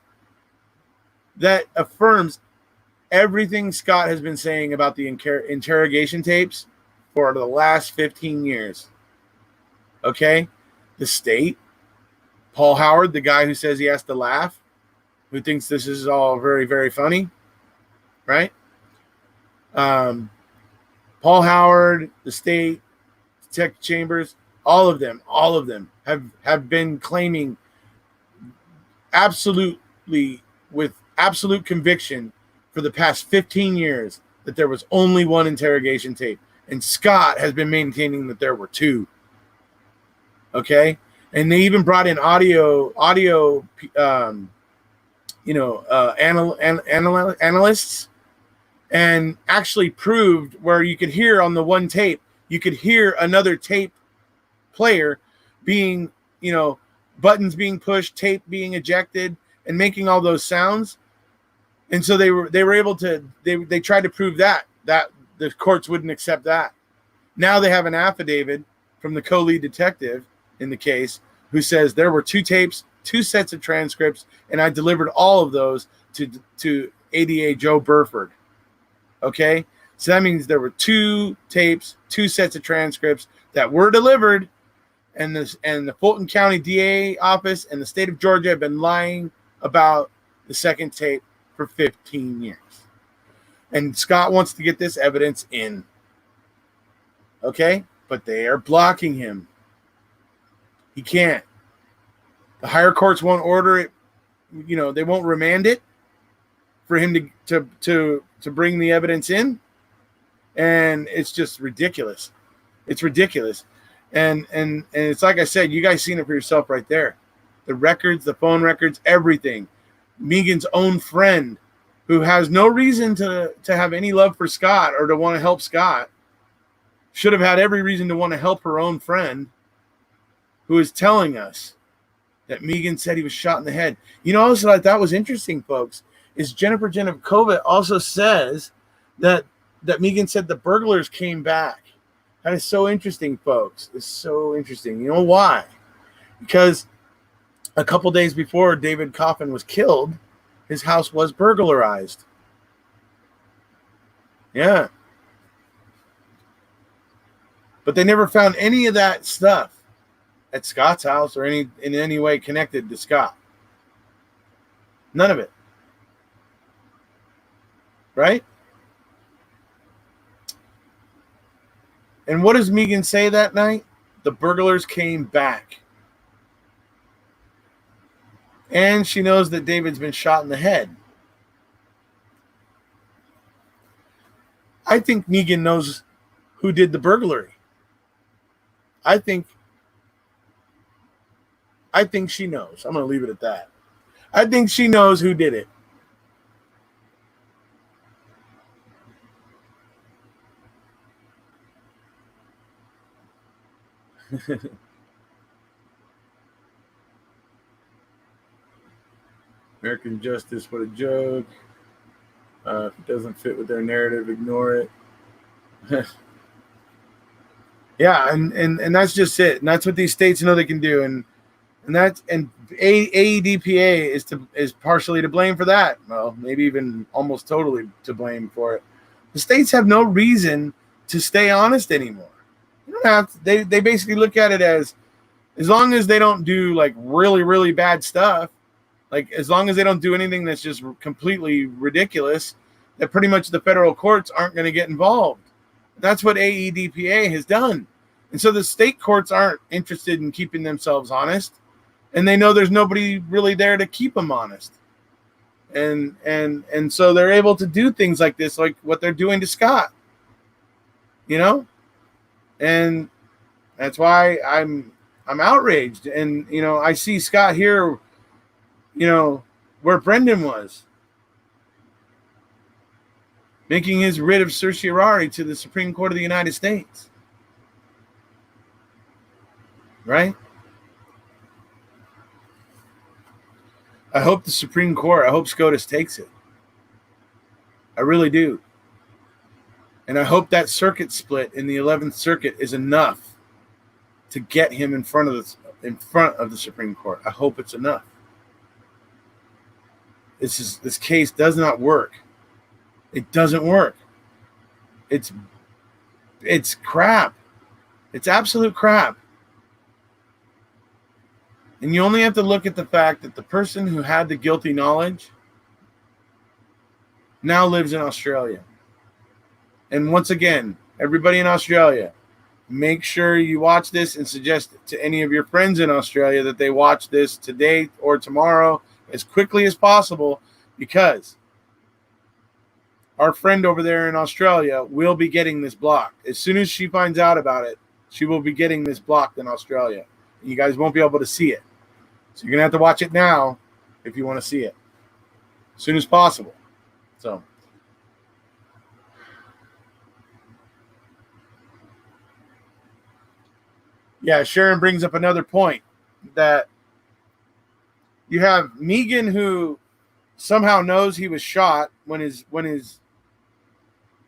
that affirms everything Scott has been saying about the interrogation tapes for the last 15 years. Okay? The state, Paul Howard, the guy who says he has to laugh, who thinks this is all very, very funny, right? Paul Howard, the state, Detective Chambers, all of them have been claiming absolutely, with absolute conviction, for the past 15 years that there was only one interrogation tape. And Scott has been maintaining that there were two. Okay? And they even brought in audio analysts, and actually proved where you could hear on the one tape, you could hear another tape player being, buttons being pushed, tape being ejected, and making all those sounds. And so they were able to, they tried to prove that the courts wouldn't accept that. Now they have an affidavit from the co-lead detective in the case who says there were two tapes, two sets of transcripts, and I delivered all of those to ADA Joe Burford. Okay? So that means there were two tapes, two sets of transcripts that were delivered, and the Fulton County DA office and the state of Georgia have been lying about the second tape for 15 years. And Scott wants to get this evidence in. Okay? But they are blocking him. He can't. The higher courts won't order it they won't remand it for him to bring the evidence in, and it's just ridiculous. It's ridiculous, and it's like I said, you guys seen it for yourself right there. The records, the phone records, everything. Megan's own friend, who has no reason to have any love for Scott or to want to help Scott, should have had every reason to want to help her own friend, who is telling us that Megan said he was shot in the head. Also, I thought was interesting, folks, is Jennifer Janikova also says that Megan said the burglars came back. That is so interesting, folks. It's so interesting. You know why? Because a couple days before David Coffin was killed, his house was burglarized. Yeah. But they never found any of that stuff at Scott's house or in any way connected to Scott. None of it. Right? And what does Megan say that night? The burglars came back. And she knows that David's been shot in the head. I think Megan knows who did the burglary. I think she knows. I'm going to leave it at that. I think she knows who did it. American Justice, what a joke. If it doesn't fit with their narrative, ignore it. Yeah, and that's just it. And that's what these states know they can do. And AEDPA is partially to blame for that. Well, maybe even almost totally to blame for it. The states have no reason to stay honest anymore. You don't have to, they basically look at it as long as they don't do like really, really bad stuff, like as long as they don't do anything that's just completely ridiculous, that pretty much the federal courts aren't going to get involved. That's what AEDPA has done. And so the state courts aren't interested in keeping themselves honest, and they know there's nobody really there to keep them honest. And so they're able to do things like this, like what they're doing to Scott. And that's why I'm outraged. And I see Scott here, where Brendan was, making his writ of certiorari to the Supreme Court of the United States. Right? I hope the Supreme Court, I hope SCOTUS takes it. I really do. And I hope that circuit split in the 11th Circuit is enough to get him in front of the Supreme Court. I hope it's enough. This case does not work. It doesn't work. It's crap. It's absolute crap. And you only have to look at the fact that the person who had the guilty knowledge now lives in Australia. And once again, everybody in Australia, make sure you watch this and suggest to any of your friends in Australia that they watch this today or tomorrow as quickly as possible, because our friend over there in Australia will be getting this blocked. As soon as she finds out about it, she will be getting this blocked in Australia. You guys won't be able to see it. So you're going to have to watch it now if you want to see it as soon as possible. So, yeah, Sharon brings up another point, that you have Megan, who somehow knows he was shot when his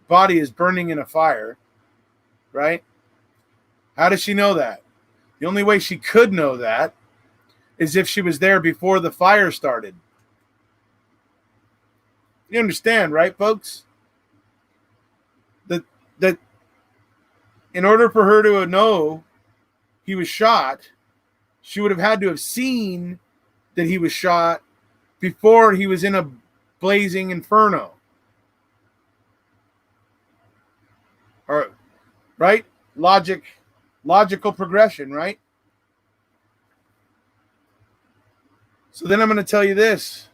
body is burning in a fire, right? How does she know that? The only way she could know that is if she was there before the fire started. You understand, right, folks? That in order for her to know he was shot, she would have had to have seen that he was shot before he was in a blazing inferno. Or, right? Logical progression, right? So then I'm going to tell you this,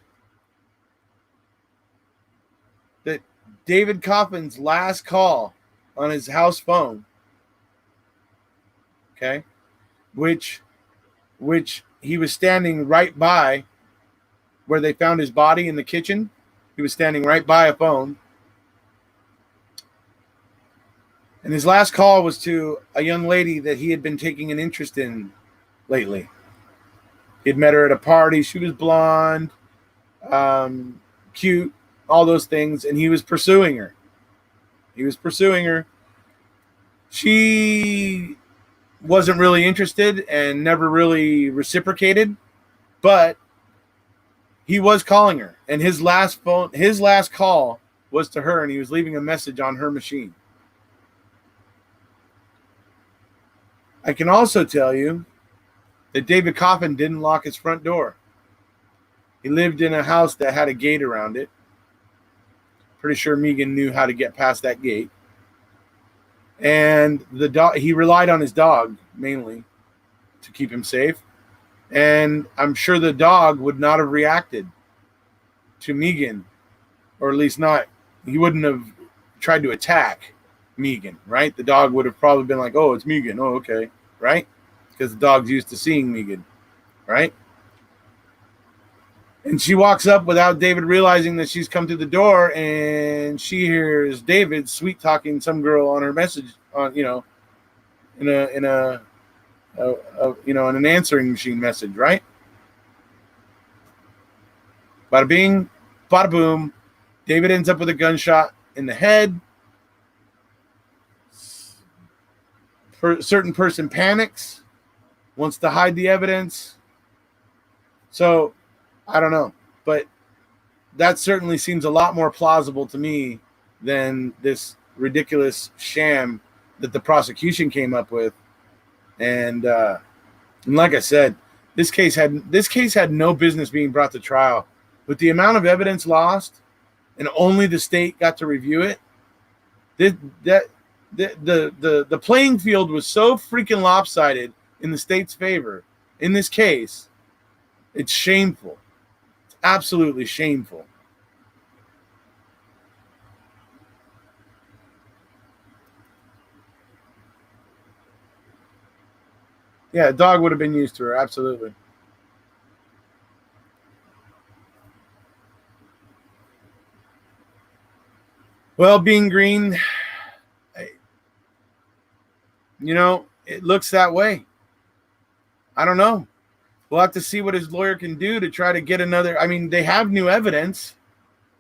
that David Coffin's last call on his house phone, okay, which he was standing right by where they found his body in the kitchen. He was standing right by a phone. And his last call was to a young lady that he had been taking an interest in lately. He'd met her at a party. She was blonde, cute, all those things. And he was pursuing her. She wasn't really interested and never really reciprocated, but he was calling her. And his last call was to her, and he was leaving a message on her machine. I can also tell you that David Coffin didn't lock his front door. He lived in a house that had a gate around it. Pretty sure Megan knew how to get past that gate. And the dog, he relied on his dog mainly to keep him safe. And I'm sure the dog would not have reacted to Megan, or at least not, he wouldn't have tried to attack Megan, right? The dog would have probably been like, oh, it's Megan. Oh, okay, right? Because the dog's used to seeing Megan, right? And she walks up without David realizing that she's come to the door, and she hears David sweet talking some girl on her message, on in an answering machine message, right? Bada bing, bada boom. David ends up with a gunshot in the head. Certain person panics, wants to hide the evidence. So, I don't know. But that certainly seems a lot more plausible to me than this ridiculous sham that the prosecution came up with. And like I said, this case had no business being brought to trial. With the amount of evidence lost, and only the state got to review it, the playing field was so freaking lopsided in the state's favor in this case. It's shameful. It's absolutely shameful. Yeah, a dog would have been used to her, absolutely. Well, Being Green, it looks that way. I don't know. We'll have to see what his lawyer can do to try to get another. I mean, they have new evidence.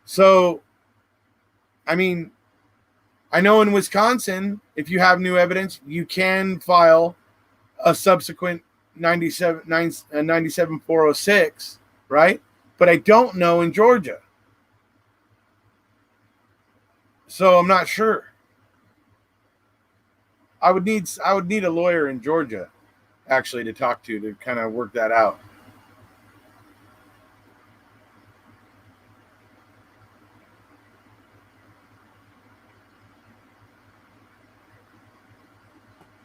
So, I mean, I know in Wisconsin, if you have new evidence, you can file a subsequent 97-406, right? But I don't know in Georgia. So I'm not sure. I would need a lawyer in Georgia actually to talk to kind of work that out.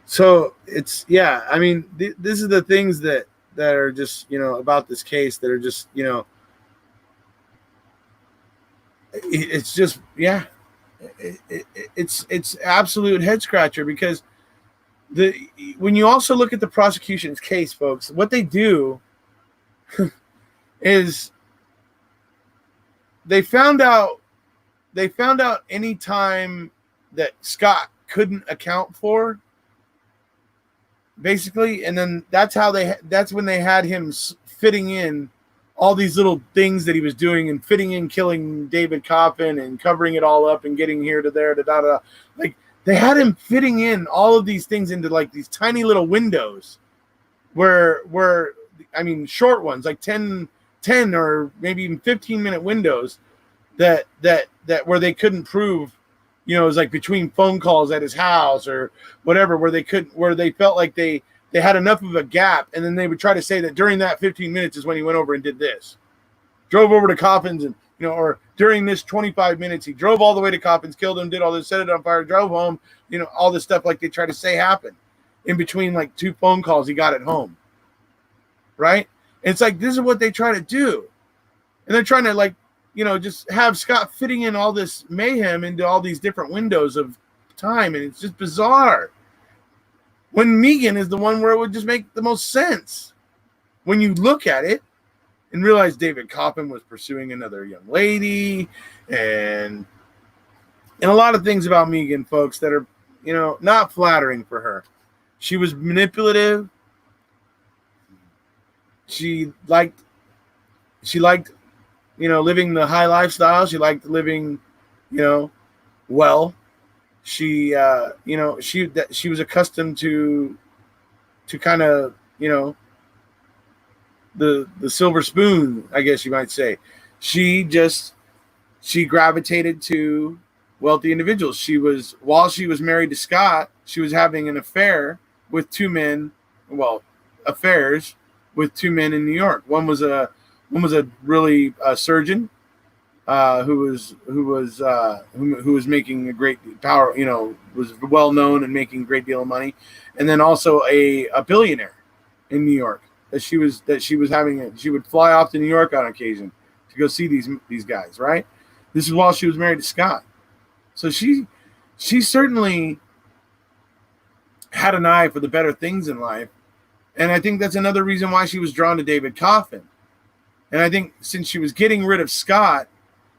So it's, yeah, I mean, this is the things that are just, about this case that are just, it's just, yeah, it's absolute head scratcher, because when you also look at the prosecution's case, folks, what they do is they found out any time that Scott couldn't account for, basically, and then that's when they had him fitting in all these little things that he was doing, and fitting in killing David Coffin and covering it all up and getting here to there to da da. Like, they had him fitting in all of these things into like these tiny little windows where I mean, short ones, like 10 or maybe even 15-minute windows that where they couldn't prove, it was like between phone calls at his house or whatever, where they felt like they had enough of a gap, and then they would try to say that during that 15 minutes is when he went over and did this. Drove over to Coffin's and, or during this 25 minutes, he drove all the way to Coffin's, killed him, did all this, set it on fire, drove home, all this stuff like they try to say happened in between like two phone calls he got at home. Right? It's like, this is what they try to do. And they're trying to, like, just have Scott fitting in all this mayhem into all these different windows of time. And it's just bizarre. When Megan is the one where it would just make the most sense. When you look at it and realize David Coffin was pursuing another young lady, and a lot of things about Megan, folks, that are, not flattering for her. She was manipulative. She liked, living the high lifestyle. She liked living, well. She, she was accustomed to kind of, the silver spoon, I guess you might say. She gravitated to wealthy individuals. While she was married to Scott, she was having an affair with two men, affairs with two men in New York. One was a really surgeon, who was making a great power, was well known and making a great deal of money, and then also a billionaire in New York that she was having. She would fly off to New York on occasion to go see these guys. Right. This is while she was married to Scott. So she certainly had an eye for the better things in life, and I think that's another reason why she was drawn to David Coffin. And I think since she was getting rid of Scott,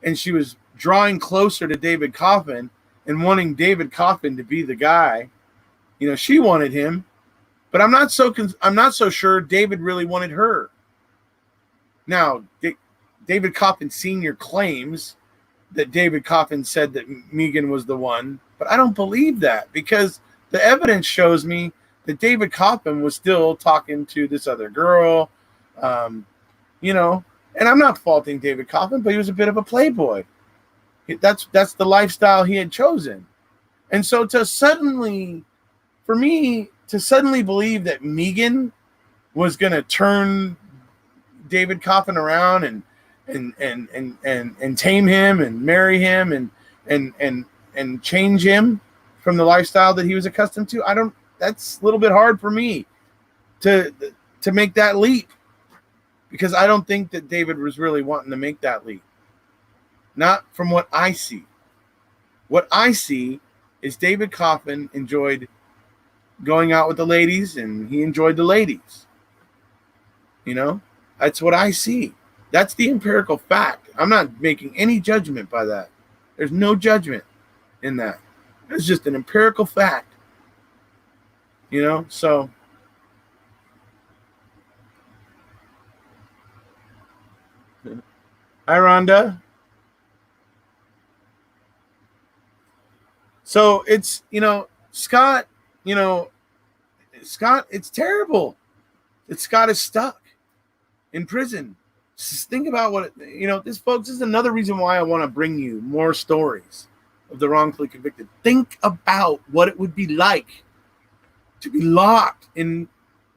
and she was drawing closer to David Coffin and wanting David Coffin to be the guy, she wanted him, but I'm not so sure David really wanted her. Now, David Coffin Sr. claims that David Coffin said that Megan was the one, but I don't believe that, because the evidence shows me that David Coffin was still talking to this other girl, and I'm not faulting David Coffin, but he was a bit of a playboy. That's the lifestyle he had chosen. And so to suddenly believe that Megan was going to turn David Coffin around and tame him and marry him and change him from the lifestyle that he was accustomed to, that's a little bit hard for me to make that leap. Because I don't think that David was really wanting to make that leap. Not from what I see. What I see is David Coffin enjoyed going out with the ladies, and he enjoyed the ladies. That's what I see. That's the empirical fact. I'm not making any judgment by that. There's no judgment in that. It's just an empirical fact. So... Hi, Rhonda. So it's, Scott, it's terrible that Scott is stuck in prison. Just think about what, this is another reason why I want to bring you more stories of the wrongfully convicted. Think about what it would be like to be locked in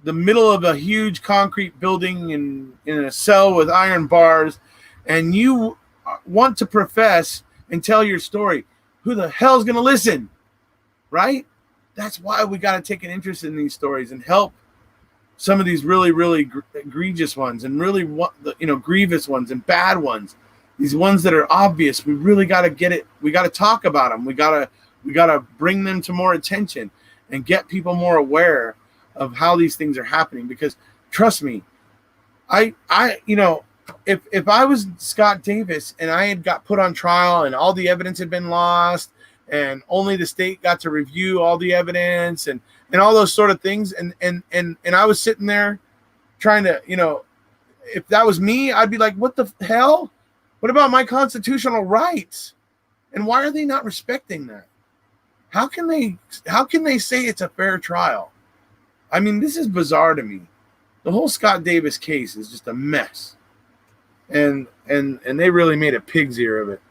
the middle of a huge concrete building in a cell with iron bars, and you want to profess and tell your story. Who the hell's going to listen? Right? That's why we got to take an interest in these stories and help some of these really, really egregious ones and really, grievous ones and bad ones. These ones that are obvious. We really got to get it. We got to talk about them. We got to bring them to more attention and get people more aware of how these things are happening. Because trust me, if I was Scott Davis and I had got put on trial and all the evidence had been lost and only the state got to review all the evidence and all those sort of things, and I was sitting there trying to, if that was me, I'd be like, what the hell? What about my constitutional rights? And why are they not respecting that? How can they say it's a fair trial? I mean, this is bizarre to me. The whole Scott Davis case is just a mess. And they really made a pig's ear of it.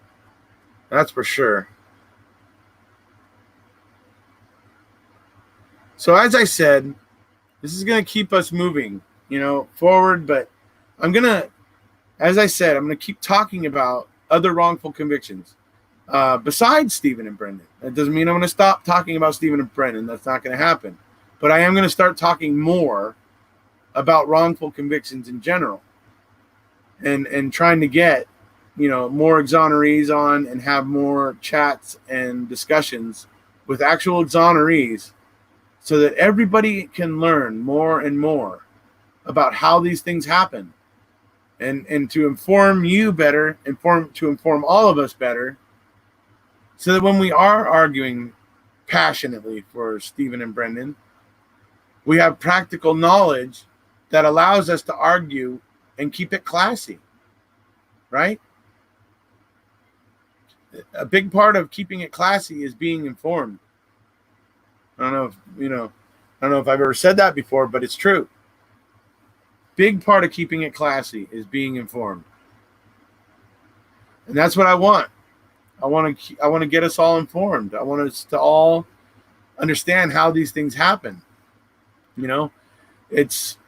That's for sure. So as I said, this is going to keep us moving, forward. But as I said, I'm going to keep talking about other wrongful convictions besides Stephen and Brendan. That doesn't mean I'm going to stop talking about Stephen and Brendan. That's not going to happen. But I am going to start talking more about wrongful convictions in general, and trying to get, more exonerees on and have more chats and discussions with actual exonerees, so that everybody can learn more and more about how these things happen, and to inform you better, to inform all of us better, so that when we are arguing passionately for Stephen and Brendan, we have practical knowledge that allows us to argue and keep it classy, right? A big part of keeping it classy is being informed. I don't know if I've ever said that before, but it's true. Big part of keeping it classy is being informed. And that's what I want. I want to get us all informed. I want us to all understand how these things happen. It's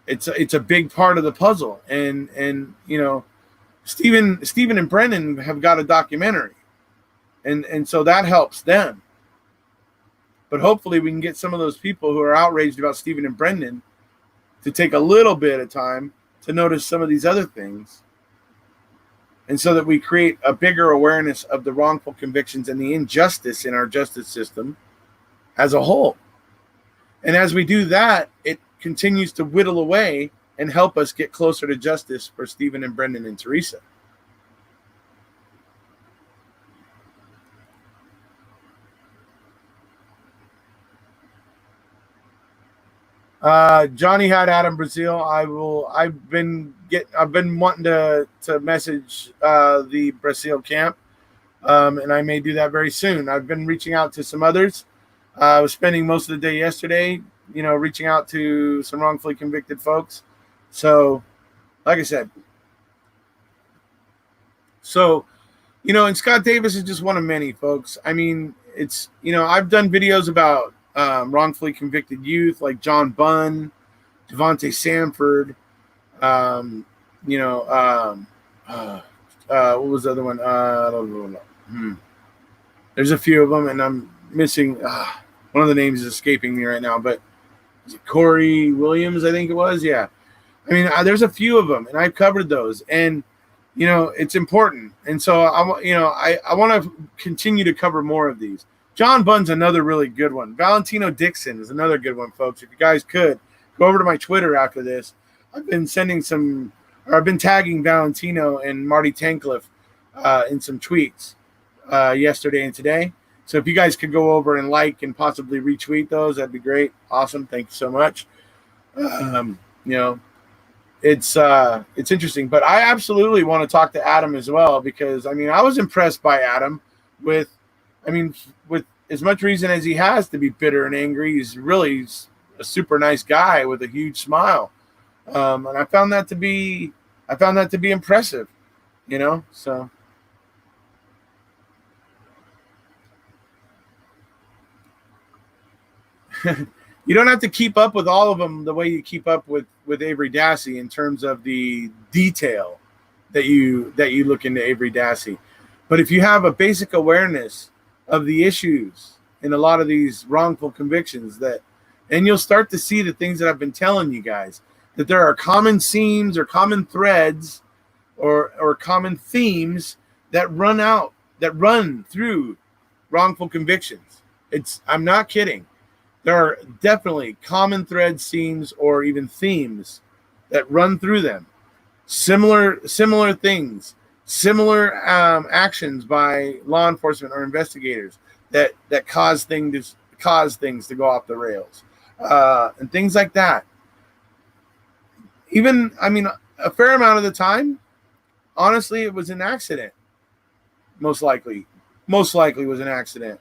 a big part of the puzzle. And Stephen and Brendan have got a documentary. And so that helps them. But hopefully we can get some of those people who are outraged about Stephen and Brendan to take a little bit of time to notice some of these other things. And so that we create a bigger awareness of the wrongful convictions and the injustice in our justice system as a whole. And as we do that, it continues to whittle away and help us get closer to justice for Stephen and Brendan and Teresa. Johnny had Adam Brazil. I've been wanting to message the Brazil camp, and I may do that very soon. I've been reaching out to some others. I was spending most of the day yesterday, reaching out to some wrongfully convicted folks. So, like I said, and Scott Davis is just one of many, folks. I mean, it's, I've done videos about wrongfully convicted youth like John Bunn, Devontae Sanford, what was the other one? There's a few of them, and I'm missing one of the names is escaping me right now, but is it Corey Williams? I think it was. Yeah. I mean, there's a few of them, and I've covered those, and it's important. And so I want to continue to cover more of these. John Bunn's another really good one. Valentino Dixon is another good one, folks. If you guys could go over to my Twitter after this, I've been tagging Valentino and Marty Tancliffe in some tweets yesterday and today. So if you guys could go over and like and possibly retweet those, that'd be great. Awesome. Thank you so much. It's interesting, but I absolutely want to talk to Adam as well, because I was impressed by Adam with as much reason as he has to be bitter and angry. He's really a super nice guy with a huge smile. And I found that to be impressive, so. You don't have to keep up with all of them the way you keep up with Avery Dassey in terms of the detail that you look into Avery Dassey. But if you have a basic awareness of the issues in a lot of these wrongful convictions, and you'll start to see the things that I've been telling you guys, that there are common seams or common threads or common themes that run through wrongful convictions. I'm not kidding. There are definitely common thread seams or even themes that run through them. Similar things, similar actions by law enforcement or investigators that cause things to go off the rails, and things like that. Even, a fair amount of the time, honestly, it was an accident. Most likely was an accident,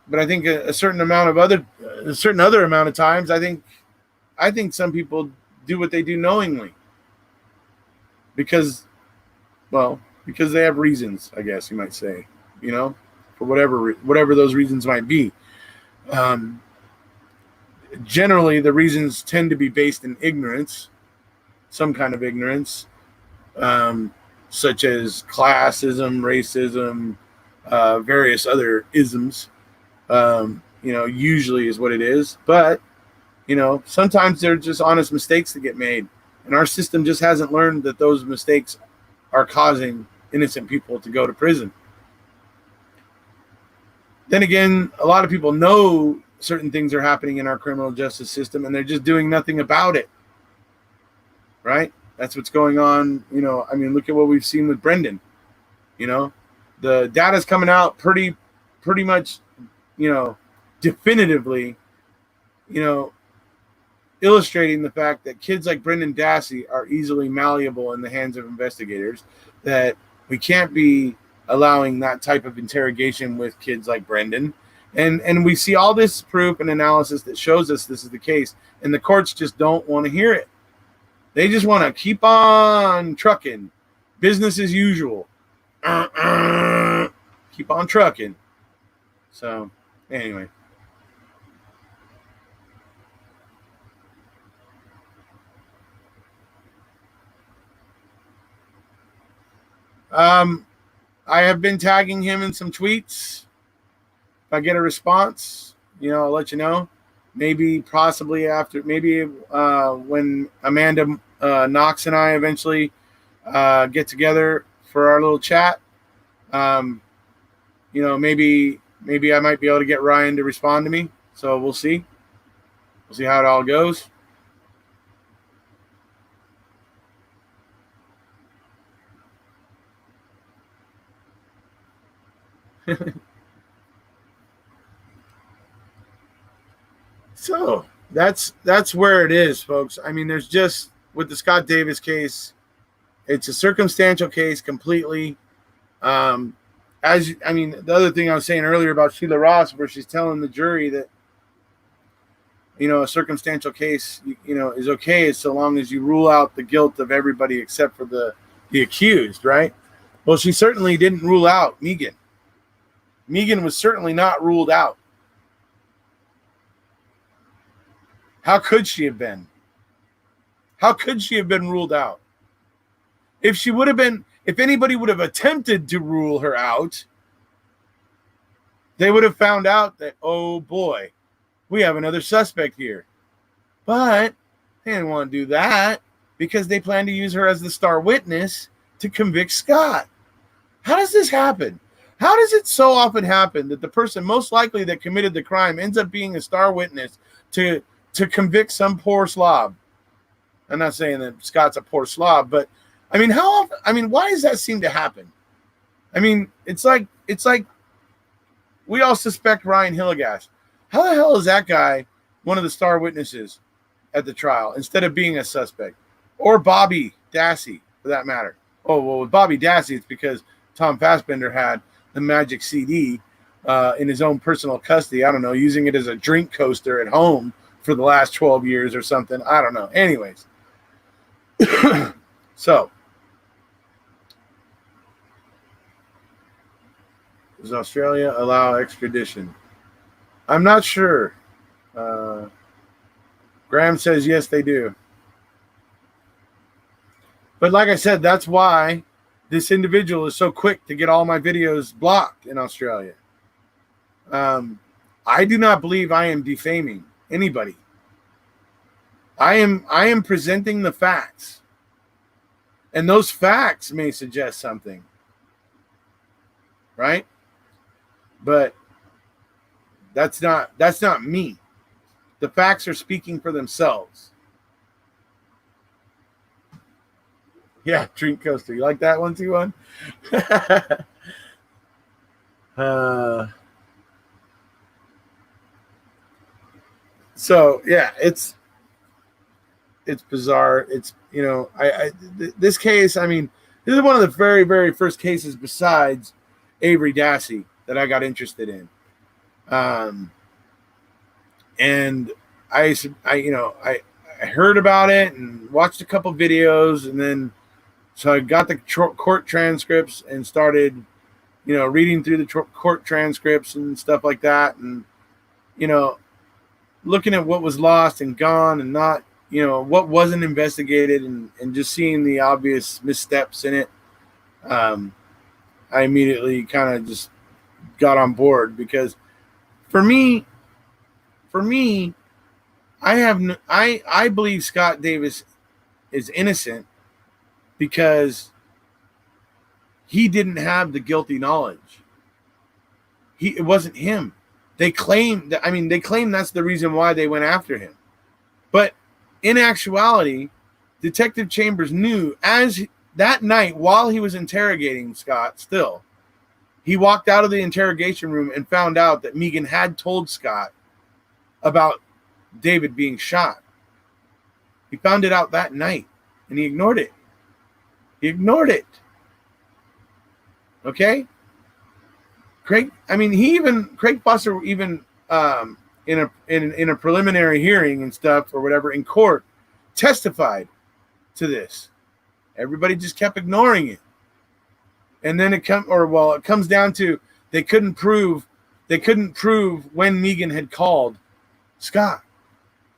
But I think a certain other amount of times, I think some people do what they do knowingly, because they have reasons, I guess you might say, for whatever those reasons might be. Generally, the reasons tend to be based in ignorance, some kind of ignorance, such as classism, racism, various other isms. usually is what it is. But, sometimes they're just honest mistakes that get made. And our system just hasn't learned that those mistakes are causing innocent people to go to prison. Then again, a lot of people know certain things are happening in our criminal justice system, and they're just doing nothing about it. Right? That's what's going on. Look at what we've seen with Brendan. The data's coming out pretty much, definitively, illustrating the fact that kids like Brendan Dassey are easily malleable in the hands of investigators, that we can't be allowing that type of interrogation with kids like Brendan. And we see all this proof and analysis that shows us this is the case, and the courts just don't want to hear it. They just want to keep on trucking. Business as usual. Keep on trucking. So, anyway. I have been tagging him in some tweets. If I get a response, I'll let you know. Maybe possibly after, when Amanda Knox and I eventually get together for our little chat. Maybe I might be able to get Ryan to respond to me. So we'll see. We'll see how it all goes. So that's where it is, folks. There's just, with the Scott Davis case, it's a circumstantial case completely. The other thing I was saying earlier about Sheila Ross, where she's telling the jury that, a circumstantial case, is okay so long as you rule out the guilt of everybody except for the accused, right? Well, she certainly didn't rule out Megan. Megan was certainly not ruled out. How could she have been? How could she have been ruled out? If anybody would have attempted to rule her out, they would have found out that, oh boy, we have another suspect here. But they didn't want to do that because they plan to use her as the star witness to convict Scott. How does this happen? How does it so often happen that the person most likely that committed the crime ends up being a star witness to convict some poor slob? I'm not saying that Scott's a poor slob, but how often? Why does that seem to happen? It's like we all suspect Ryan Hillegas. How the hell is that guy one of the star witnesses at the trial instead of being a suspect? Or Bobby Dassey, for that matter. Oh, well, with Bobby Dassey, it's because Tom Fassbender had the magic CD in his own personal custody. I don't know, using it as a drink coaster at home for the last 12 years or something. I don't know. Anyways. So. Does Australia allow extradition? I'm not sure. Graham says yes, they do. But like I said, that's why this individual is so quick to get all my videos blocked in Australia. I do not believe I am defaming anybody. I am presenting the facts. And those facts may suggest something. Right? But that's not me. The facts are speaking for themselves. Yeah, drink coaster. You like that one, T1? So yeah, it's bizarre. It's this case. This is one of the very, very first cases besides Avery Dassey that I got interested in. And I heard about it and watched a couple videos, and then so I got the court transcripts and started, reading through the court transcripts and stuff like that, and looking at what was lost and gone and not, what wasn't investigated, and just seeing the obvious missteps in it. I immediately kind of just got on board, because for me, for me, I believe Scott Davis is innocent because he didn't have the guilty knowledge. It wasn't him. They claim that's the reason why they went after him. But in actuality, Detective Chambers knew that night while he was interrogating Scott still, he walked out of the interrogation room and found out that Megan had told Scott about David being shot. He found it out that night and he ignored it. Okay? Craig Foster even in a preliminary hearing and stuff or whatever in court testified to this. Everybody just kept ignoring it. And then it comes down to they couldn't prove when Megan had called Scott.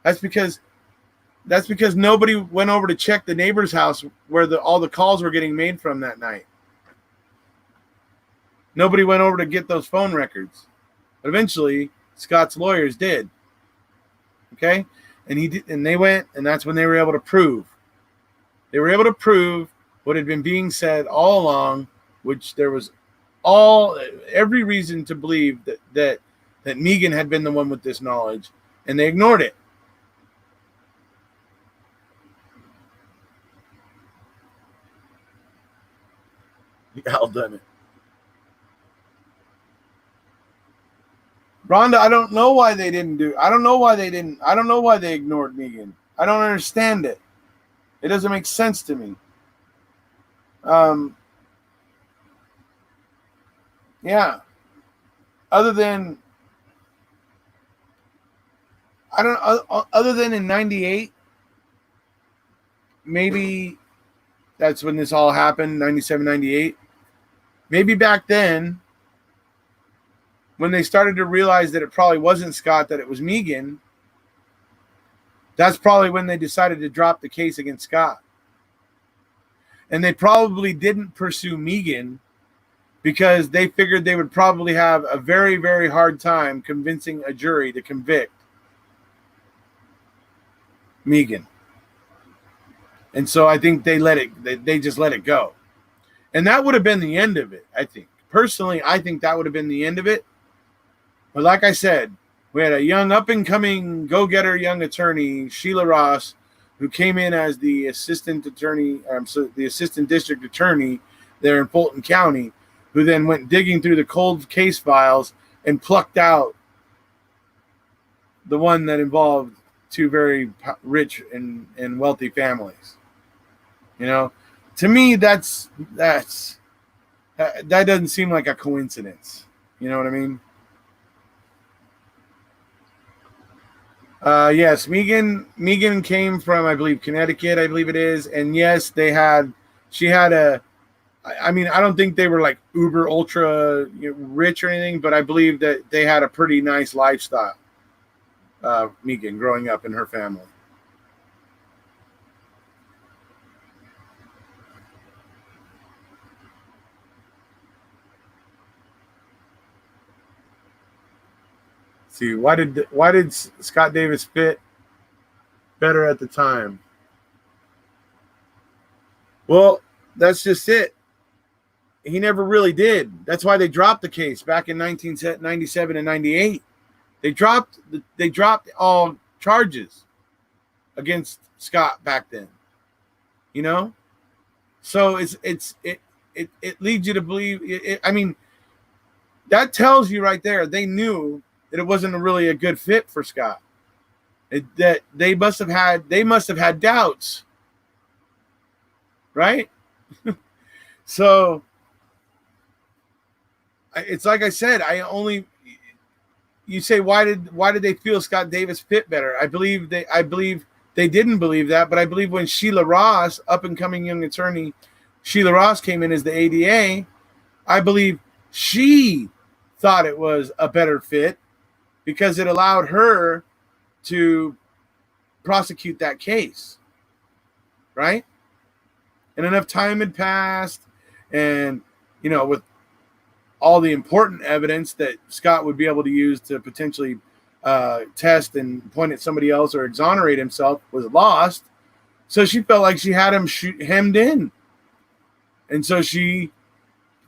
That's because nobody went over to check the neighbor's house where all the calls were getting made from that night. Nobody went over to get those phone records. But eventually, Scott's lawyers did. Okay? And they went, and that's when they were able to prove. They were able to prove what had been being said all along, which there was every reason to believe that Megan had been the one with this knowledge, and they ignored it. Al done it. Rhonda, I don't know why they ignored Megan. I don't understand it. It doesn't make sense to me. Yeah. Other than in 98, maybe that's when this all happened, 97, 98. Maybe back then, when they started to realize that it probably wasn't Scott, that it was Megan, that's probably when they decided to drop the case against Scott. And they probably didn't pursue Megan because they figured they would probably have a very, very hard time convincing a jury to convict Megan. And so I think they just let it go. And that would have been the end of it, I think. Personally, I think that would have been the end of it. But like I said, we had a young up-and-coming go-getter young attorney, Sheila Ross, who came in as the assistant district attorney there in Fulton County, who then went digging through the cold case files and plucked out the one that involved two very rich and wealthy families. You know, to me, that doesn't seem like a coincidence. You know what I mean? Yes, Megan came from, I believe, Connecticut, I believe it is. And yes, she had I don't think they were like uber ultra rich or anything, but I believe that they had a pretty nice lifestyle. Megan growing up in her family. See, why did Scott Davis fit better at the time? Well, that's just it. He never really did. That's why they dropped the case back in 1997 and 98. They dropped all charges against Scott back then. You know? So it leads you to believe that tells you right there they knew that it wasn't really a good fit for Scott. That they must have had doubts. Right? So it's like I said, you say why did they feel Scott Davis fit better? I believe they didn't believe that, but I believe when Sheila Ross, up and coming young attorney, Sheila Ross came in as the ADA, I believe she thought it was a better fit because it allowed her to prosecute that case. Right? And enough time had passed, and with all the important evidence that Scott would be able to use to potentially test and point at somebody else or exonerate himself was lost. So she felt like she had him hemmed in. And so she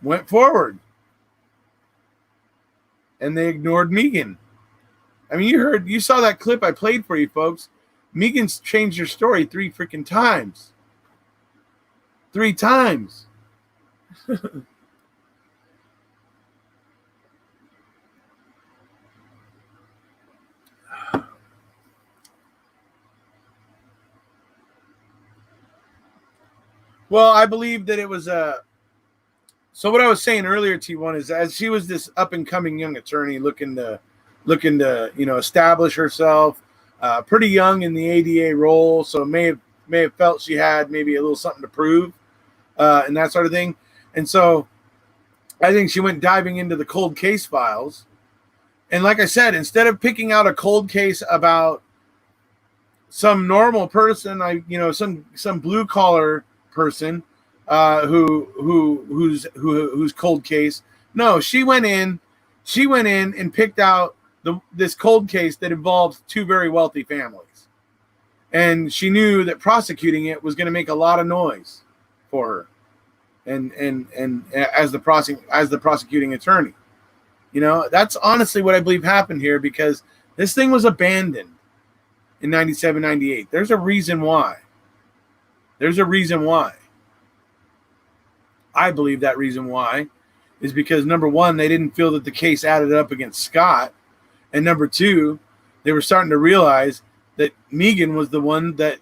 went forward. And they ignored Megan. I mean, you saw that clip I played for you, folks. Megan's changed her story 3 freaking times. 3 times. Well, I believe that it was so what I was saying earlier, T1, is as she was this up and coming young attorney looking to establish herself, pretty young in the ADA role, so may have felt she had maybe a little something to prove, and that sort of thing. And so I think she went diving into the cold case files. And like I said, instead of picking out a cold case about some normal person, some blue collar person who's cold case. No, she went in and picked out this cold case that involves 2 very wealthy families. And she knew that prosecuting it was going to make a lot of noise for her. And as the prosecuting attorney. That's honestly what I believe happened here, because this thing was abandoned in 97, 98. There's a reason why. I believe that reason why is because, number one, they didn't feel that the case added up against Scott. And number two, they were starting to realize that Megan was the one that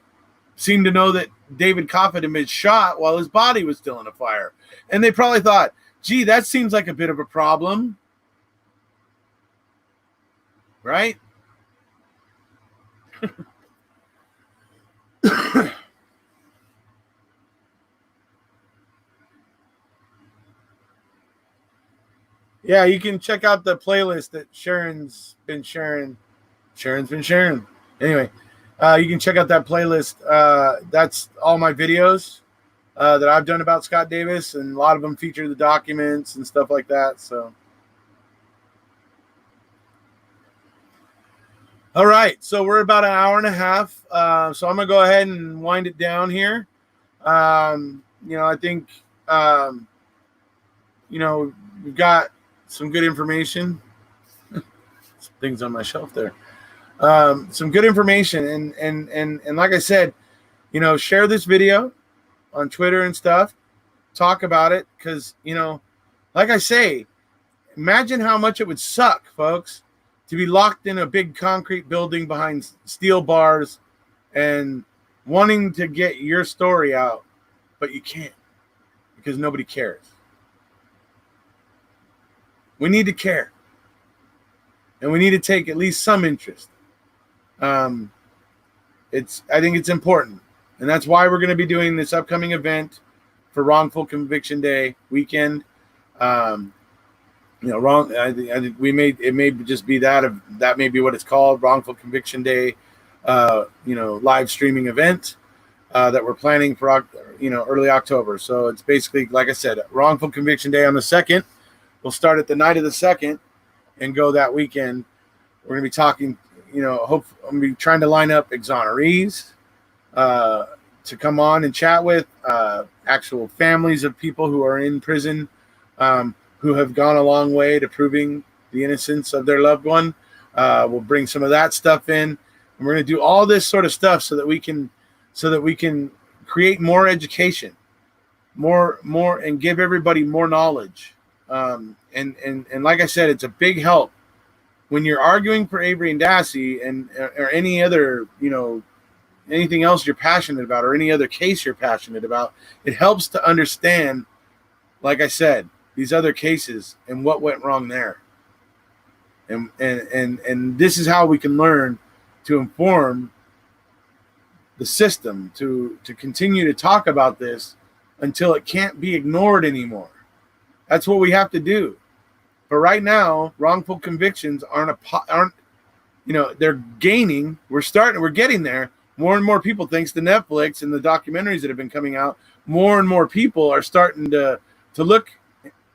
seemed to know that David Coffin had been shot while his body was still in a fire. And they probably thought, gee, that seems like a bit of a problem. Right? Yeah, you can check out the playlist that Sharon's been sharing. Anyway, you can check out that playlist. That's all my videos that I've done about Scott Davis, and a lot of them feature the documents and stuff like that. So, all right, so we're about an hour and a half. So I'm gonna go ahead and wind it down here. I think we've got some good information. Some things on my shelf there. Some good information, and like I said, share this video on Twitter and stuff. Talk about it, because like I say, imagine how much it would suck, folks, to be locked in a big concrete building behind steel bars and wanting to get your story out, but you can't because nobody cares. We need to care, and we need to take at least some interest. I think it's important, and that's why we're going to be doing this upcoming event for Wrongful Conviction Day weekend. I think it may just be that may be what it's called, Wrongful Conviction Day. Live streaming event that we're planning for early October. So it's basically, like I said, Wrongful Conviction Day on the 2nd. We'll start at the night of the 2nd and go that weekend. We're going to be talking, I'm going to be trying to line up exonerees to come on and chat with, actual families of people who are in prison, who have gone a long way to proving the innocence of their loved one. We'll bring some of that stuff in, and we're going to do all this sort of stuff so that we can create more education, more, and give everybody more knowledge. And like I said, it's a big help when you're arguing for Avery and Dassey or any other, anything else you're passionate about, or any other case you're passionate about. It helps to understand, like I said, these other cases and what went wrong there. And this is how we can learn to inform the system, to continue to talk about this until it can't be ignored anymore. That's what we have to do. But right now, wrongful convictions aren't they're gaining. We're getting there. More and more people, thanks to Netflix and the documentaries that have been coming out, more and more people are starting to look,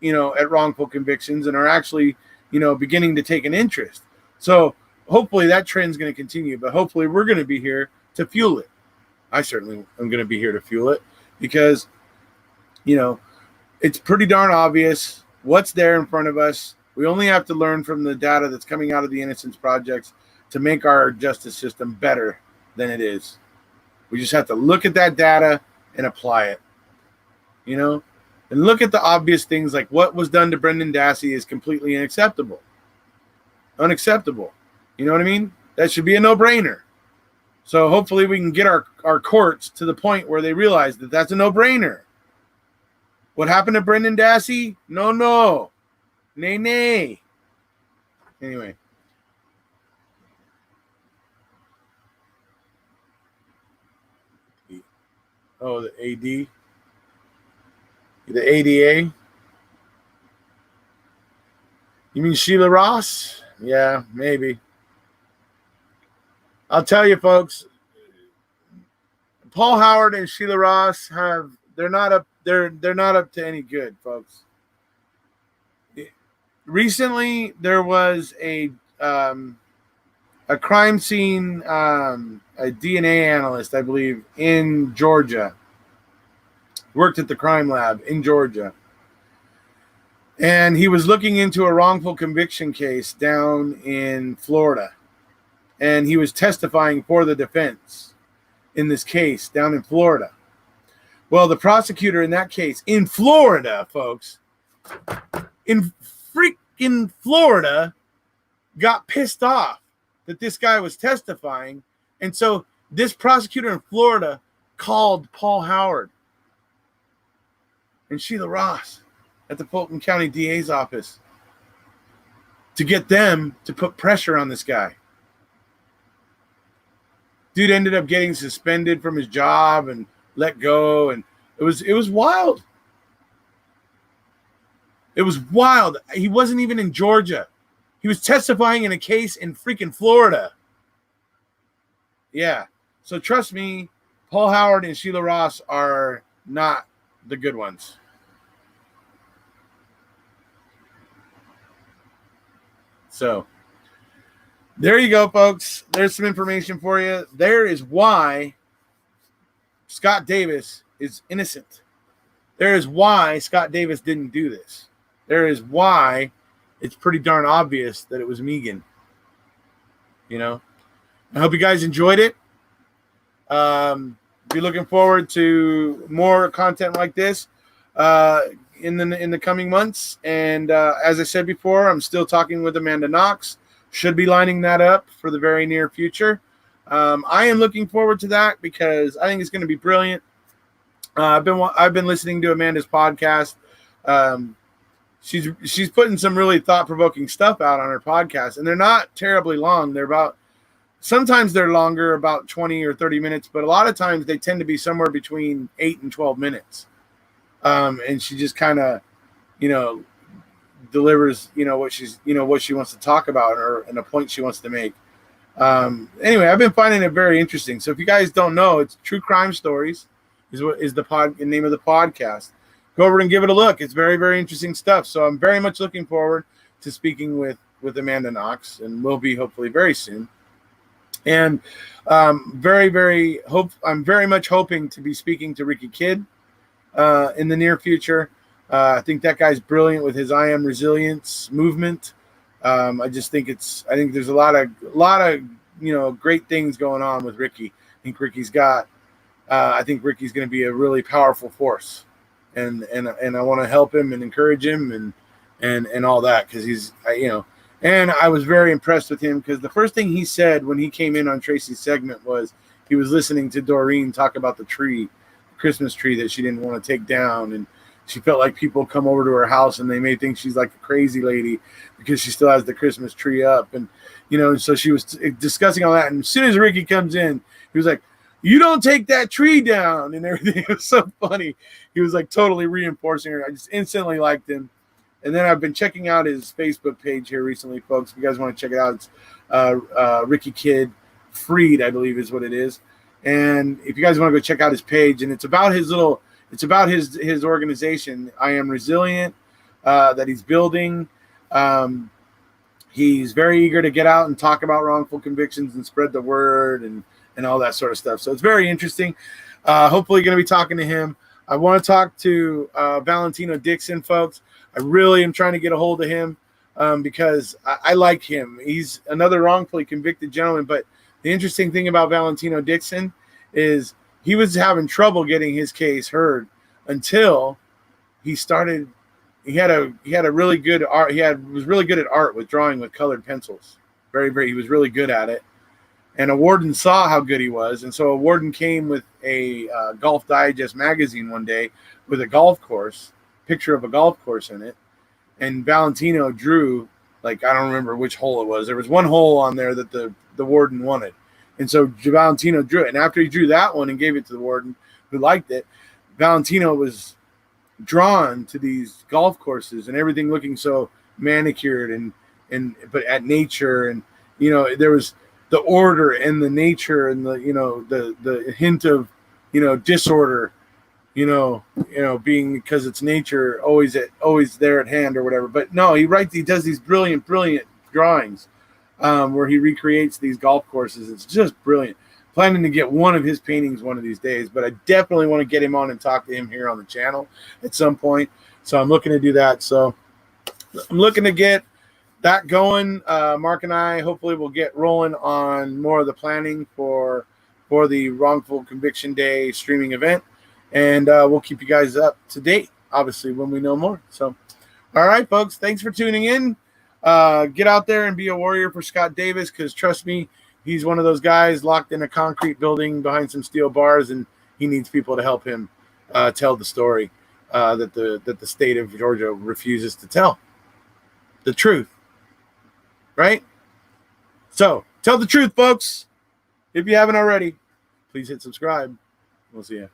at wrongful convictions and are actually, beginning to take an interest. So hopefully that trend's going to continue, but hopefully we're going to be here to fuel it. I certainly am going to be here to fuel it because, it's pretty darn obvious what's there in front of us. We only have to learn from the data that's coming out of the Innocence Projects to make our justice system better than it is. We just have to look at that data and apply it, and look at the obvious things like what was done to Brendan Dassey is completely unacceptable. You know what I mean? That should be a no-brainer. So hopefully we can get our courts to the point where they realize that that's a no-brainer. What happened to Brendan Dassey? No. Nay. Anyway. Oh, the AD. The ADA. You mean Sheila Ross? Yeah, maybe. I'll tell you, folks. Paul Howard and Sheila Ross they're not up to any good, folks. Recently, there was a crime scene, a DNA analyst, I believe, in Georgia, worked at the crime lab in Georgia. And he was looking into a wrongful conviction case down in Florida. And he was testifying for the defense in this case down in Florida. Well, the prosecutor in that case in Florida, folks, in freaking Florida, got pissed off that this guy was testifying. And so this prosecutor in Florida called Paul Howard and Sheila Ross at the Fulton County DA's office to get them to put pressure on this guy. Dude ended up getting suspended from his job and let go, and it was wild. It was wild. He wasn't even in Georgia. He was testifying in a case in freaking Florida. Yeah. So trust me, Paul Howard and Sheila Ross are not the good ones. So there you go, folks. There's some information for you. There is why Scott Davis is innocent. There is why Scott Davis didn't do this. There is why it's pretty darn obvious that it was Megan. I hope you guys enjoyed it. Be looking forward to more content like this in the coming months. And as I said before, I'm still talking with Amanda Knox. Should be lining that up for the very near future. I am looking forward to that because I think it's going to be brilliant. I've been listening to Amanda's podcast. She's putting some really thought-provoking stuff out on her podcast, and they're not terribly long. Sometimes they're longer, about 20 or 30 minutes, but a lot of times they tend to be somewhere between 8 and 12 minutes. And she just kind of, delivers, what she wants to talk about and a point she wants to make. Anyway, I've been finding it very interesting. So if you guys don't know, it's True Crime Stories is the name of the podcast. Go over and give it a look. It's very, very interesting stuff. So I'm very much looking forward to speaking with Amanda Knox, and will be hopefully very soon. And I'm very much hoping to be speaking to Ricky Kidd in the near future. I think that guy's brilliant with his I Am Resilience movement. I think there's a lot of great things going on with Ricky. I think Ricky's going to be a really powerful force, and I want to help him and encourage him and all that, because he's and I was very impressed with him, because the first thing he said when he came in on Tracy's segment was he was listening to Doreen talk about the Christmas tree that she didn't want to take down, and she felt like people come over to her house and they may think she's like a crazy lady because she still has the Christmas tree up. And, so she was discussing all that. And as soon as Ricky comes in, he was like, "You don't take that tree down," and everything. It was so funny. He was like totally reinforcing her. I just instantly liked him. And then I've been checking out his Facebook page here recently, folks. If you guys want to check it out, it's Ricky Kidd Freed, I believe is what it is. And if you guys want to go check out his page, and it's about his organization, I Am Resilient, that he's building. he's very eager to get out and talk about wrongful convictions and spread the word and all that sort of stuff. So it's very interesting. Hopefully going to be talking to him. I want to talk to Valentino Dixon, folks. I really am trying to get a hold of him because I like him. He's another wrongfully convicted gentleman. But the interesting thing about Valentino Dixon is he was having trouble getting his case heard until he started. He had a really good art. Was really good at art with drawing with colored pencils. He was really good at it. And a warden saw how good he was, and so a warden came with a Golf Digest magazine one day with a golf course, picture of a golf course in it, and Valentino drew, like, I don't remember which hole it was. There was one hole on there that the warden wanted, and so Valentino drew it. And after he drew that one and gave it to the warden, who liked it, Valentino was drawn to these golf courses and everything looking so manicured and but at nature, and there was the order and the nature and the hint of disorder, being because it's nature always there at hand or whatever. But no, he does these brilliant drawings where he recreates these golf courses. It's just brilliant. Planning to get one of his paintings one of these days, but I definitely want to get him on and talk to him here on the channel at some point. So I'm looking to do that. So I'm looking to get that going. Mark and I hopefully will get rolling on more of the planning for the Wrongful Conviction Day streaming event, and we'll keep you guys up to date, obviously, when we know more. So, all right, folks, thanks for tuning in. Get out there and be a warrior for Scott Davis, because trust me, he's one of those guys locked in a concrete building behind some steel bars, and he needs people to help him tell the story that the state of Georgia refuses to tell. The truth. Right? So, tell the truth, folks. If you haven't already, please hit subscribe. We'll see you.